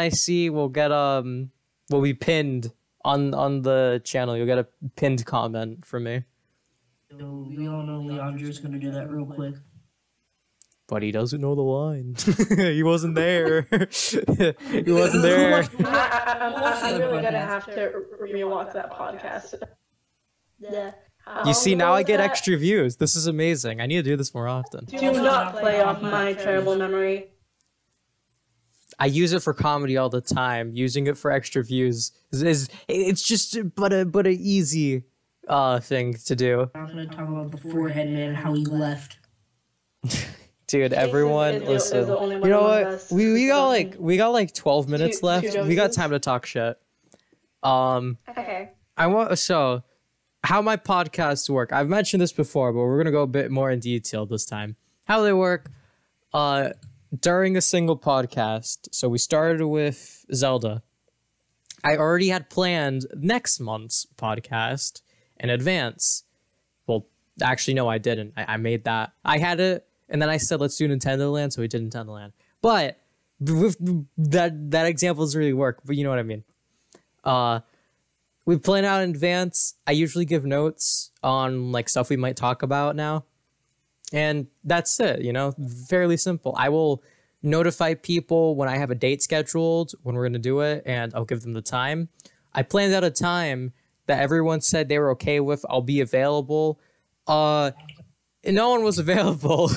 Speaker 1: see will get will be pinned on the channel. You'll get a pinned comment from me.
Speaker 2: So we all know Leandro's gonna do that real quick.
Speaker 1: But he doesn't know the line. He wasn't there. He wasn't there.
Speaker 3: I'm really gonna have to rewatch that podcast.
Speaker 1: You see, now I get extra views. This is amazing. I need to do this more often.
Speaker 3: Do not play off my terrible memory.
Speaker 1: I use it for comedy all the time. Using it for extra views is it's just but a easy thing to do.
Speaker 2: I'm gonna talk about the forehead man and how he left.
Speaker 1: Dude, everyone,
Speaker 3: is the
Speaker 1: listen.
Speaker 3: only
Speaker 1: You
Speaker 3: one
Speaker 1: know
Speaker 3: among
Speaker 1: what?
Speaker 3: us
Speaker 1: We got
Speaker 3: who
Speaker 1: like 12 minutes
Speaker 3: two
Speaker 1: left. We got
Speaker 3: doses?
Speaker 1: time to talk shit.
Speaker 3: Okay.
Speaker 1: So how my podcasts work. I've mentioned this before, but we're gonna go a bit more in detail this time. How they work during a single podcast. So we started with Zelda. I already had planned next month's podcast in advance. Well, actually, no, I didn't. I made that. I had it, and then I said, let's do Nintendo Land, so we did Nintendo Land. But with that example doesn't really work, but you know what I mean. We plan out in advance. I usually give notes on like stuff we might talk about now. And that's it, you know, fairly simple. I will notify people when I have a date scheduled, when we're going to do it, and I'll give them the time. I planned out a time that everyone said they were okay with. I'll be available. And no one was available.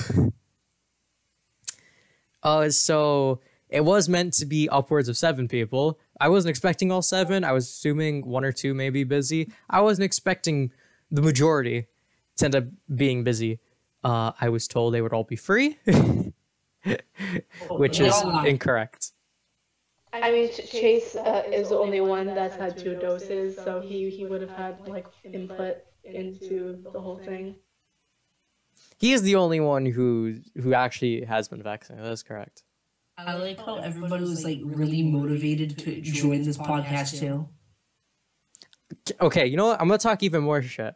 Speaker 1: So it was meant to be upwards of 7 people. I wasn't expecting all 7. I was assuming 1 or 2 may be busy. I wasn't expecting the majority to end up being busy. I was told they would all be free, which is incorrect.
Speaker 3: I mean, Chase is the only one that's had 2 doses, so he would have had like input into the whole thing.
Speaker 1: He is the only one who actually has been vaccinated. That's correct.
Speaker 2: I like how everybody was like really motivated to join this podcast too.
Speaker 1: Okay, you know what? I'm gonna talk even more shit.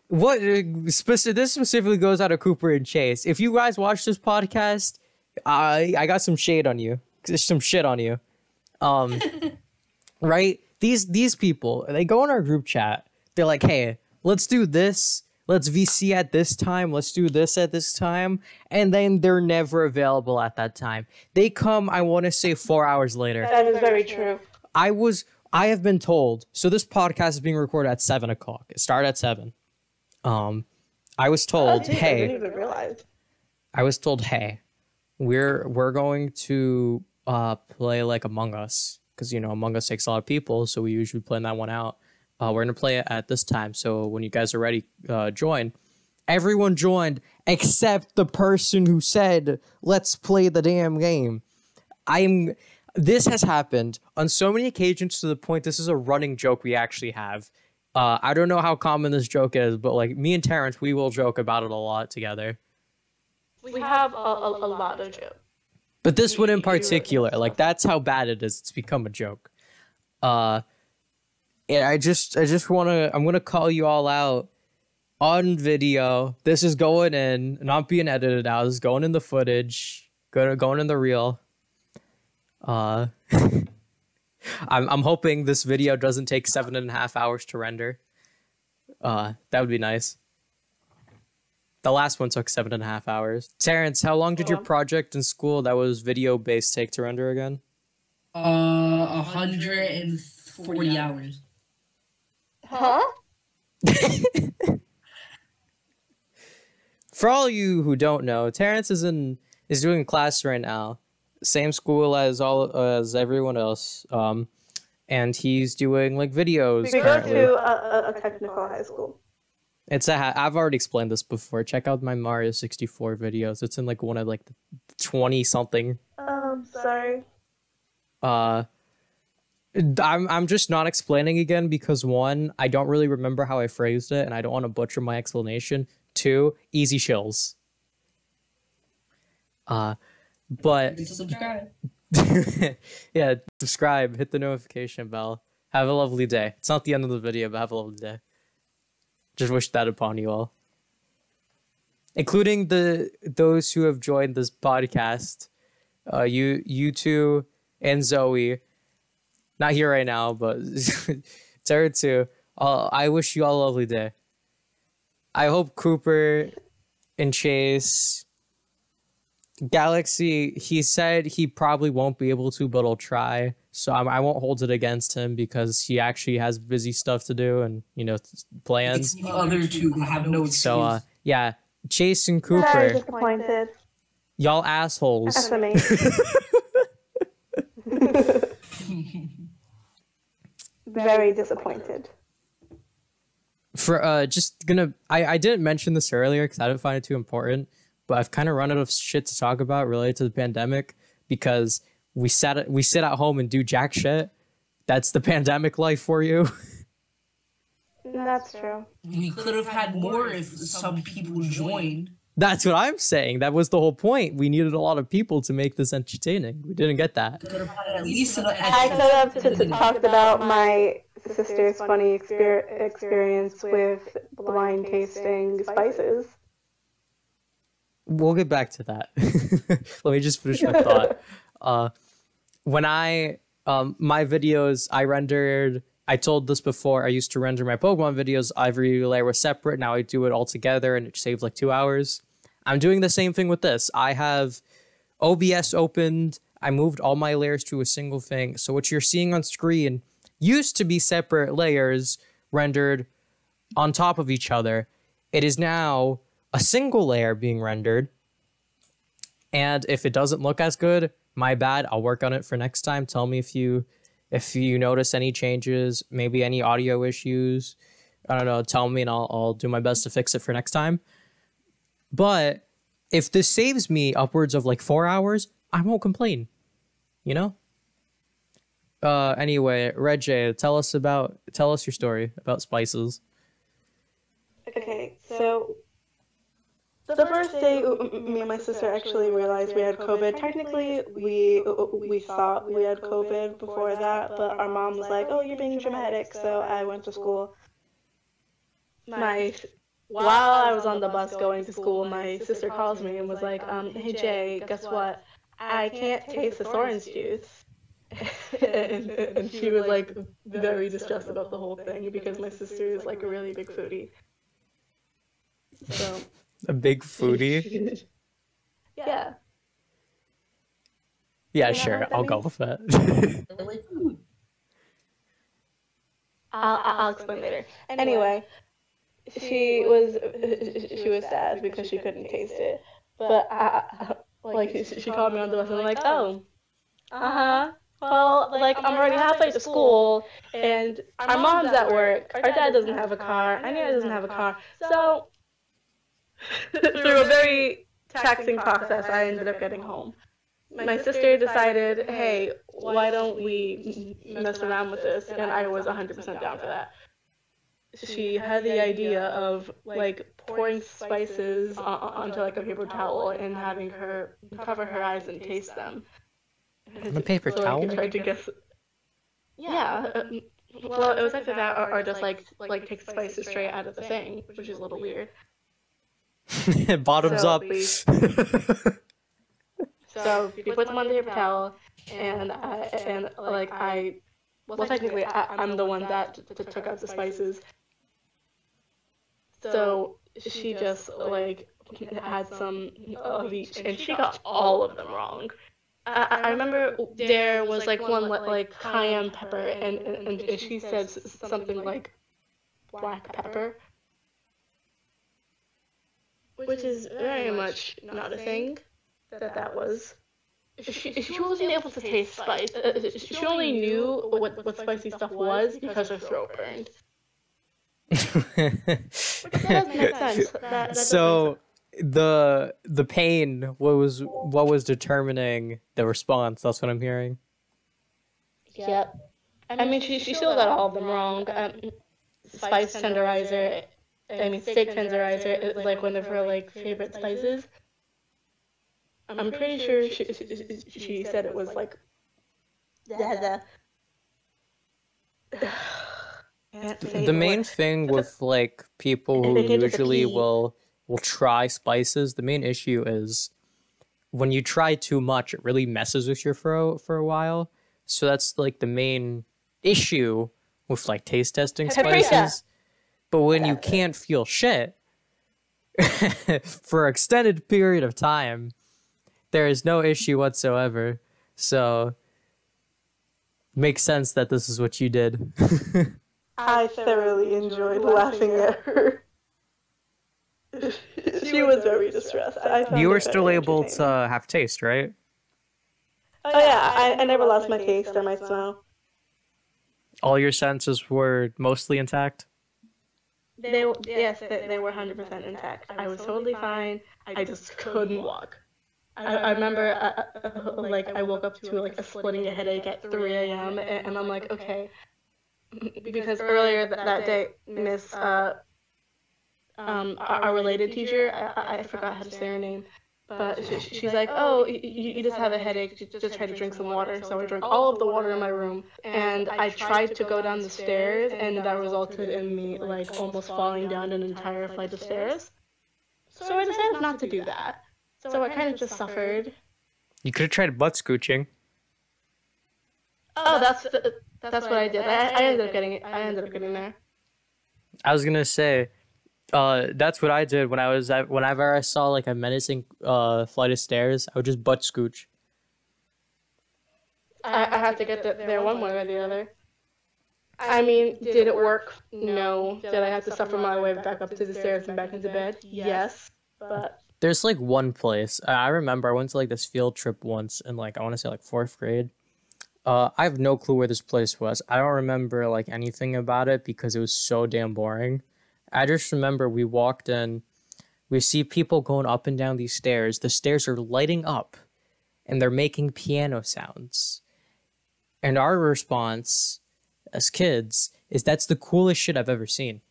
Speaker 1: What this specifically goes out of Cooper and Chase. If you guys watch this podcast, I got some shade on you. There's some shit on you. Right? These people, they go in our group chat. They're like, hey, let's do this. Let's VC at this time. Let's do this at this time. And then they're never available at that time. They come, I want to say 4 hours later.
Speaker 3: That is very true.
Speaker 1: I have been told, so this podcast is being recorded at 7 o'clock. It started at 7. I was told,
Speaker 3: I didn't even realize.
Speaker 1: We're going to play like Among Us, because you know Among Us takes a lot of people, so we usually plan that one out. We're gonna play it at this time. So when you guys are ready, join. Everyone joined except the person who said, "Let's play the damn game." This has happened on so many occasions to the point this is a running joke we actually have. I don't know how common this joke is, but like me and Terrence, we will joke about it a lot together.
Speaker 3: We have a lot of jokes.
Speaker 1: But this one in particular, like that's how bad it is. It's become a joke. And I'm gonna call you all out on video. This is going in, not being edited out. This is going in the footage, going in the reel. I'm hoping this video doesn't take 7.5 hours to render. That would be nice. The last one took 7.5 hours. Terrence, how long did your project in school that was video based take to render again?
Speaker 2: 140 hours.
Speaker 3: Huh?
Speaker 1: For all you who don't know, Terrence is doing class right now. Same school as everyone else, and he's doing like videos.
Speaker 3: We
Speaker 1: currently.
Speaker 3: go to a technical high school.
Speaker 1: I've already explained this before. Check out my Mario 64 videos. It's in like one of like the 20 something.
Speaker 3: Sorry.
Speaker 1: I'm just not explaining again because one, I don't really remember how I phrased it, and I don't want to butcher my explanation. Two, easy chills. But
Speaker 2: Subscribe.
Speaker 1: yeah, subscribe, hit the notification bell. Have a lovely day. It's not the end of the video, but have a lovely day. Just wish that upon you all. Including those who have joined this podcast. You two and Zoe. Not here right now, but Tara too. I wish you all a lovely day. I hope Cooper and Chase, Galaxy, he said he probably won't be able to, but he'll try. So I won't hold it against him because he actually has busy stuff to do and, plans.
Speaker 2: It's the other two that have no excuse.
Speaker 1: So, yeah, Chase and
Speaker 3: Very
Speaker 1: Cooper,
Speaker 3: disappointed.
Speaker 1: y'all assholes.
Speaker 3: SMA. Very disappointed.
Speaker 1: For I didn't mention this earlier because I didn't find it too important, but I've kind of run out of shit to talk about related to the pandemic because we sit at home and do jack shit. That's the pandemic life for you.
Speaker 3: That's true.
Speaker 2: We could have had more if some people joined.
Speaker 1: That's what I'm saying. That was the whole point. We needed a lot of people to make this entertaining. We didn't get that.
Speaker 2: At least
Speaker 3: I could have talked about my sister's funny experience with blind tasting spices.
Speaker 1: We'll get back to that. Let me just finish my thought. When my videos, I told this before, I used to render my Pokemon videos. Every layer was separate. Now I do it all together and it saves like 2 hours. I'm doing the same thing with this. I have OBS opened. I moved all my layers to a single thing. So what you're seeing on screen used to be separate layers rendered on top of each other. It is now a single layer being rendered. And if it doesn't look as good, my bad. I'll work on it for next time. Tell me if you notice any changes, maybe any audio issues. I don't know, tell me and I'll do my best to fix it for next time. But if this saves me upwards of like 4 hours, I won't complain. Anyway, Red J, tell us your story about spices.
Speaker 3: Okay, so the first day me and my sister actually realized we had COVID. Technically, we thought we had COVID before that, but our mom was like, "Oh, you're being dramatic." So I went to school. While I was on the bus going to school, my sister calls me and was like, "Hey Jay, guess what? I can't taste the orange juice." and she was like very distressed about the whole thing because my sister is like a really big foodie. So.
Speaker 1: A big foodie?
Speaker 3: Yeah.
Speaker 1: Yeah, sure. I'll go with that.
Speaker 3: I'll explain later. Anyway, she was sad because she couldn't taste it. But she called me on the bus and I'm like, oh, well, like, I'm already halfway to school, and our mom's at work, our dad doesn't have a car, our dad doesn't have a car. So, through a very taxing process, I ended up getting home. My sister decided, hey, why don't we mess around with this? And I was 100% down for that. She had the idea of, like, pouring spices onto, like, a paper towel and having her cover her eyes and taste them.
Speaker 1: On a paper towel?
Speaker 3: I tried to guess. Yeah. Well, it was either that or just, like take spices straight out of the thing, which is a little weird.
Speaker 1: Bottoms up.
Speaker 3: So we put them on the paper towel, and like well, technically I'm the one that took out the spices. So she just like had some of each, and she got all of them wrong. I remember there was like one like cayenne pepper, and she said something like black pepper, which is very much not a thing. That was. She wasn't able to taste spice. She only knew what spicy stuff was because her throat burned. Which doesn't make sense.
Speaker 1: So the pain, what was determining the response? That's what I'm hearing.
Speaker 3: Yep. I mean, she still got all of them wrong. Spice tenderizer. I mean, steak tenderizer is like one of her like favorite spices. I'm pretty sure she said it was like the
Speaker 1: main thing with like people who usually will try spices, the main issue is when you try too much, it really messes with your throat for a while. So that's like the main issue with like taste testing spices. But when you can't feel shit for an extended period of time, there is no issue whatsoever. So makes sense that this is what you did.
Speaker 3: I thoroughly enjoyed laughing at her. She was very distressed.
Speaker 1: You were still able to have taste, right?
Speaker 3: Oh yeah, I never lost my taste or my smell.
Speaker 1: All your senses were mostly intact?
Speaker 3: Yes, they were 100% intact. I was totally fine. I just couldn't walk. I remember, like, I woke up to, like, a splitting headache at 3 a.m., and I'm like, okay. Because earlier that day, Miss, our related teacher, I forgot how to say her name, but she's like, oh, you just have a headache, just try to drink some water. So I drank all of the water in my room, and I tried to go down the stairs, and that resulted in me, like, almost falling down an entire flight of stairs. So I decided not to do that. So I kind of just suffered.
Speaker 1: You could have tried butt scooching.
Speaker 3: Oh, that's what I did. I ended up getting it. I ended up getting there.
Speaker 1: I was gonna say, that's what I did whenever I saw like a menacing flight of stairs, I would just butt scooch.
Speaker 3: I had to get there one way or the other. I mean, did it work? No. Did I have to suffer my way back up to the stairs and back into bed? Yes, but.
Speaker 1: There's like one place I remember. I went to like this field trip once in like I want to say like 4th grade. I have no clue where this place was. I don't remember like anything about it because it was so damn boring. I just remember we walked in, we see people going up and down these stairs. The stairs are lighting up, and they're making piano sounds. And our response as kids is that's the coolest shit I've ever seen.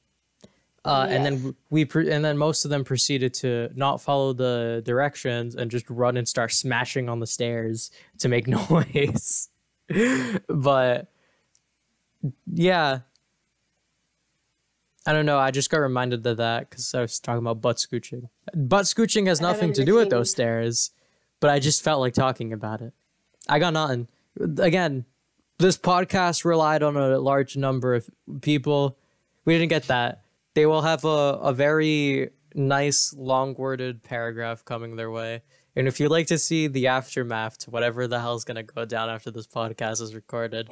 Speaker 3: Yes.
Speaker 1: And then most of them proceeded to not follow the directions and just run and start smashing on the stairs to make noise. But yeah, I don't know. I just got reminded of that because I was talking about butt scooching. Butt scooching has nothing to do with those stairs, but I just felt like talking about it. I got nothing. Again, this podcast relied on a large number of people. We didn't get that. They will have a very nice, long-worded paragraph coming their way. And if you'd like to see the aftermath to whatever the hell's going to go down after this podcast is recorded,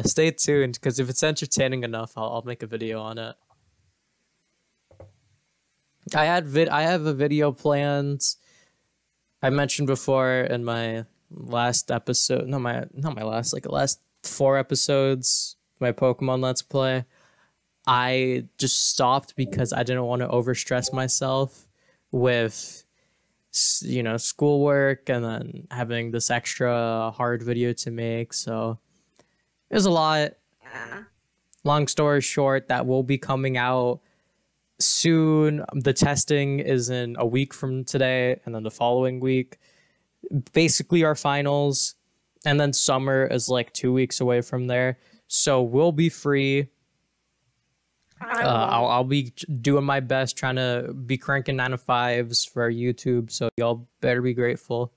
Speaker 1: stay tuned, because if it's entertaining enough, I'll make a video on it. I have a video planned. I mentioned before in my last episode, not my last, like the last 4 episodes, my Pokemon Let's Play, I just stopped because I didn't want to overstress myself with, you know, schoolwork and then having this extra hard video to make. So it was a lot. Long story short, that will be coming out soon. The testing is in a week from today, and then the following week. Basically our finals, and then summer is like 2 weeks away from there. So we'll be free. I'll be doing my best, trying to be cranking 9 to 5s for our YouTube. So y'all better be grateful.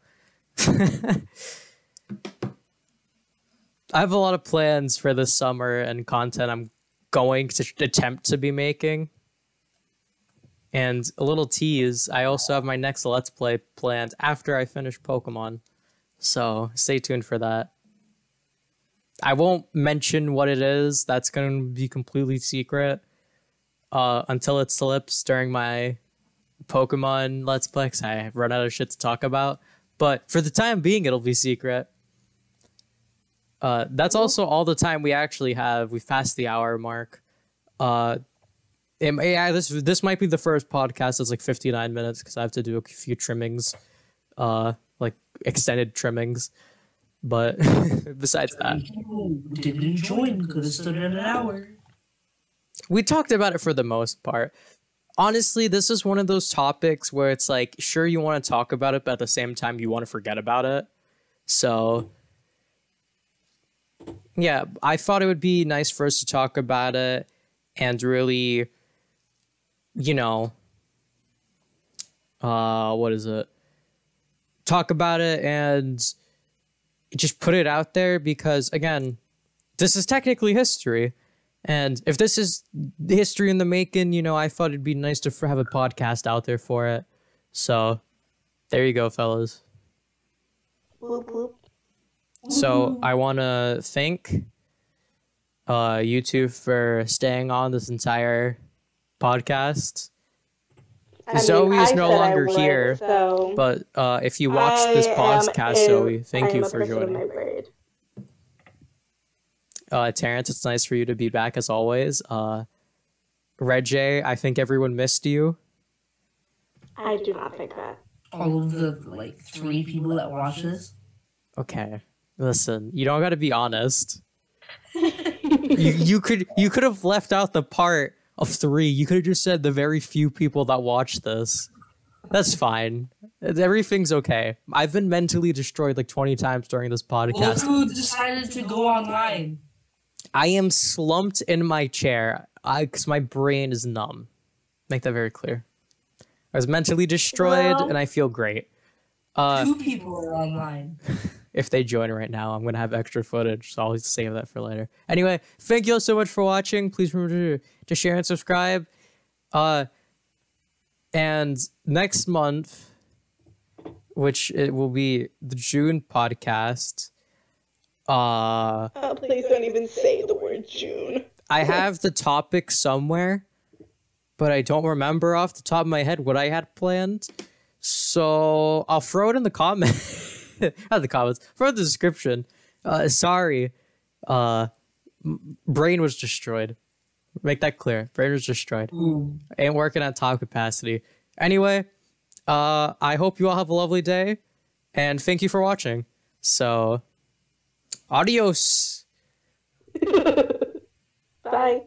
Speaker 1: I have a lot of plans for this summer and content I'm going to attempt to be making. And a little tease, I also have my next Let's Play planned after I finish Pokemon. So stay tuned for that. I won't mention what it is. That's going to be completely secret until it slips during my Pokemon Let's Play, because I run out of shit to talk about. But for the time being, it'll be secret. That's also all the time we actually have. We've passed the hour mark. Yeah, this might be the first podcast that's like 59 minutes because I have to do a few trimmings, like extended trimmings. But besides that,
Speaker 2: didn't join, could have stood at an hour.
Speaker 1: We talked about it for the most part. Honestly, this is one of those topics where it's like, sure, you want to talk about it, but at the same time, you want to forget about it. So yeah, I thought it would be nice for us to talk about it and really, you know, what is it? Talk about it and just put it out there because, again, this is technically history. And if this is history in the making, you know, I thought it'd be nice to have a podcast out there for it. So there you go, fellas.
Speaker 3: Whoop, whoop.
Speaker 1: So I want to thank you two for staying on this entire podcast. Zoe is no longer here,
Speaker 3: so
Speaker 1: but if you watch this podcast, Zoe, thank you for joining. Terrence, it's nice for you to be back as always. Red J, I think everyone missed you.
Speaker 3: I do not think that.
Speaker 2: All of the, 3 people that watch this?
Speaker 1: Okay, listen, you don't got to be honest. you could have left out the part of 3. You could have just said the very few people that watch this. That's fine. Everything's okay. I've been mentally destroyed like 20 times during this podcast.
Speaker 2: Look who decided to go online.
Speaker 1: I am slumped in my chair because my brain is numb. Make that very clear. I was mentally destroyed and I feel great.
Speaker 2: 2 people are online.
Speaker 1: If they join right now, I'm going to have extra footage, so I'll save that for later. Anyway, thank you all so much for watching. Please remember to share and subscribe. And next month, which it will be the June podcast.
Speaker 3: Please don't even say the word June.
Speaker 1: I have the topic somewhere, but I don't remember off the top of my head what I had planned. So I'll throw it in the comments. Not the comments, throw it in the description. Sorry. Brain was destroyed. Make that clear. Brain was destroyed. Ain't working at top capacity. Anyway, I hope you all have a lovely day, and thank you for watching. So, adios.
Speaker 3: Bye.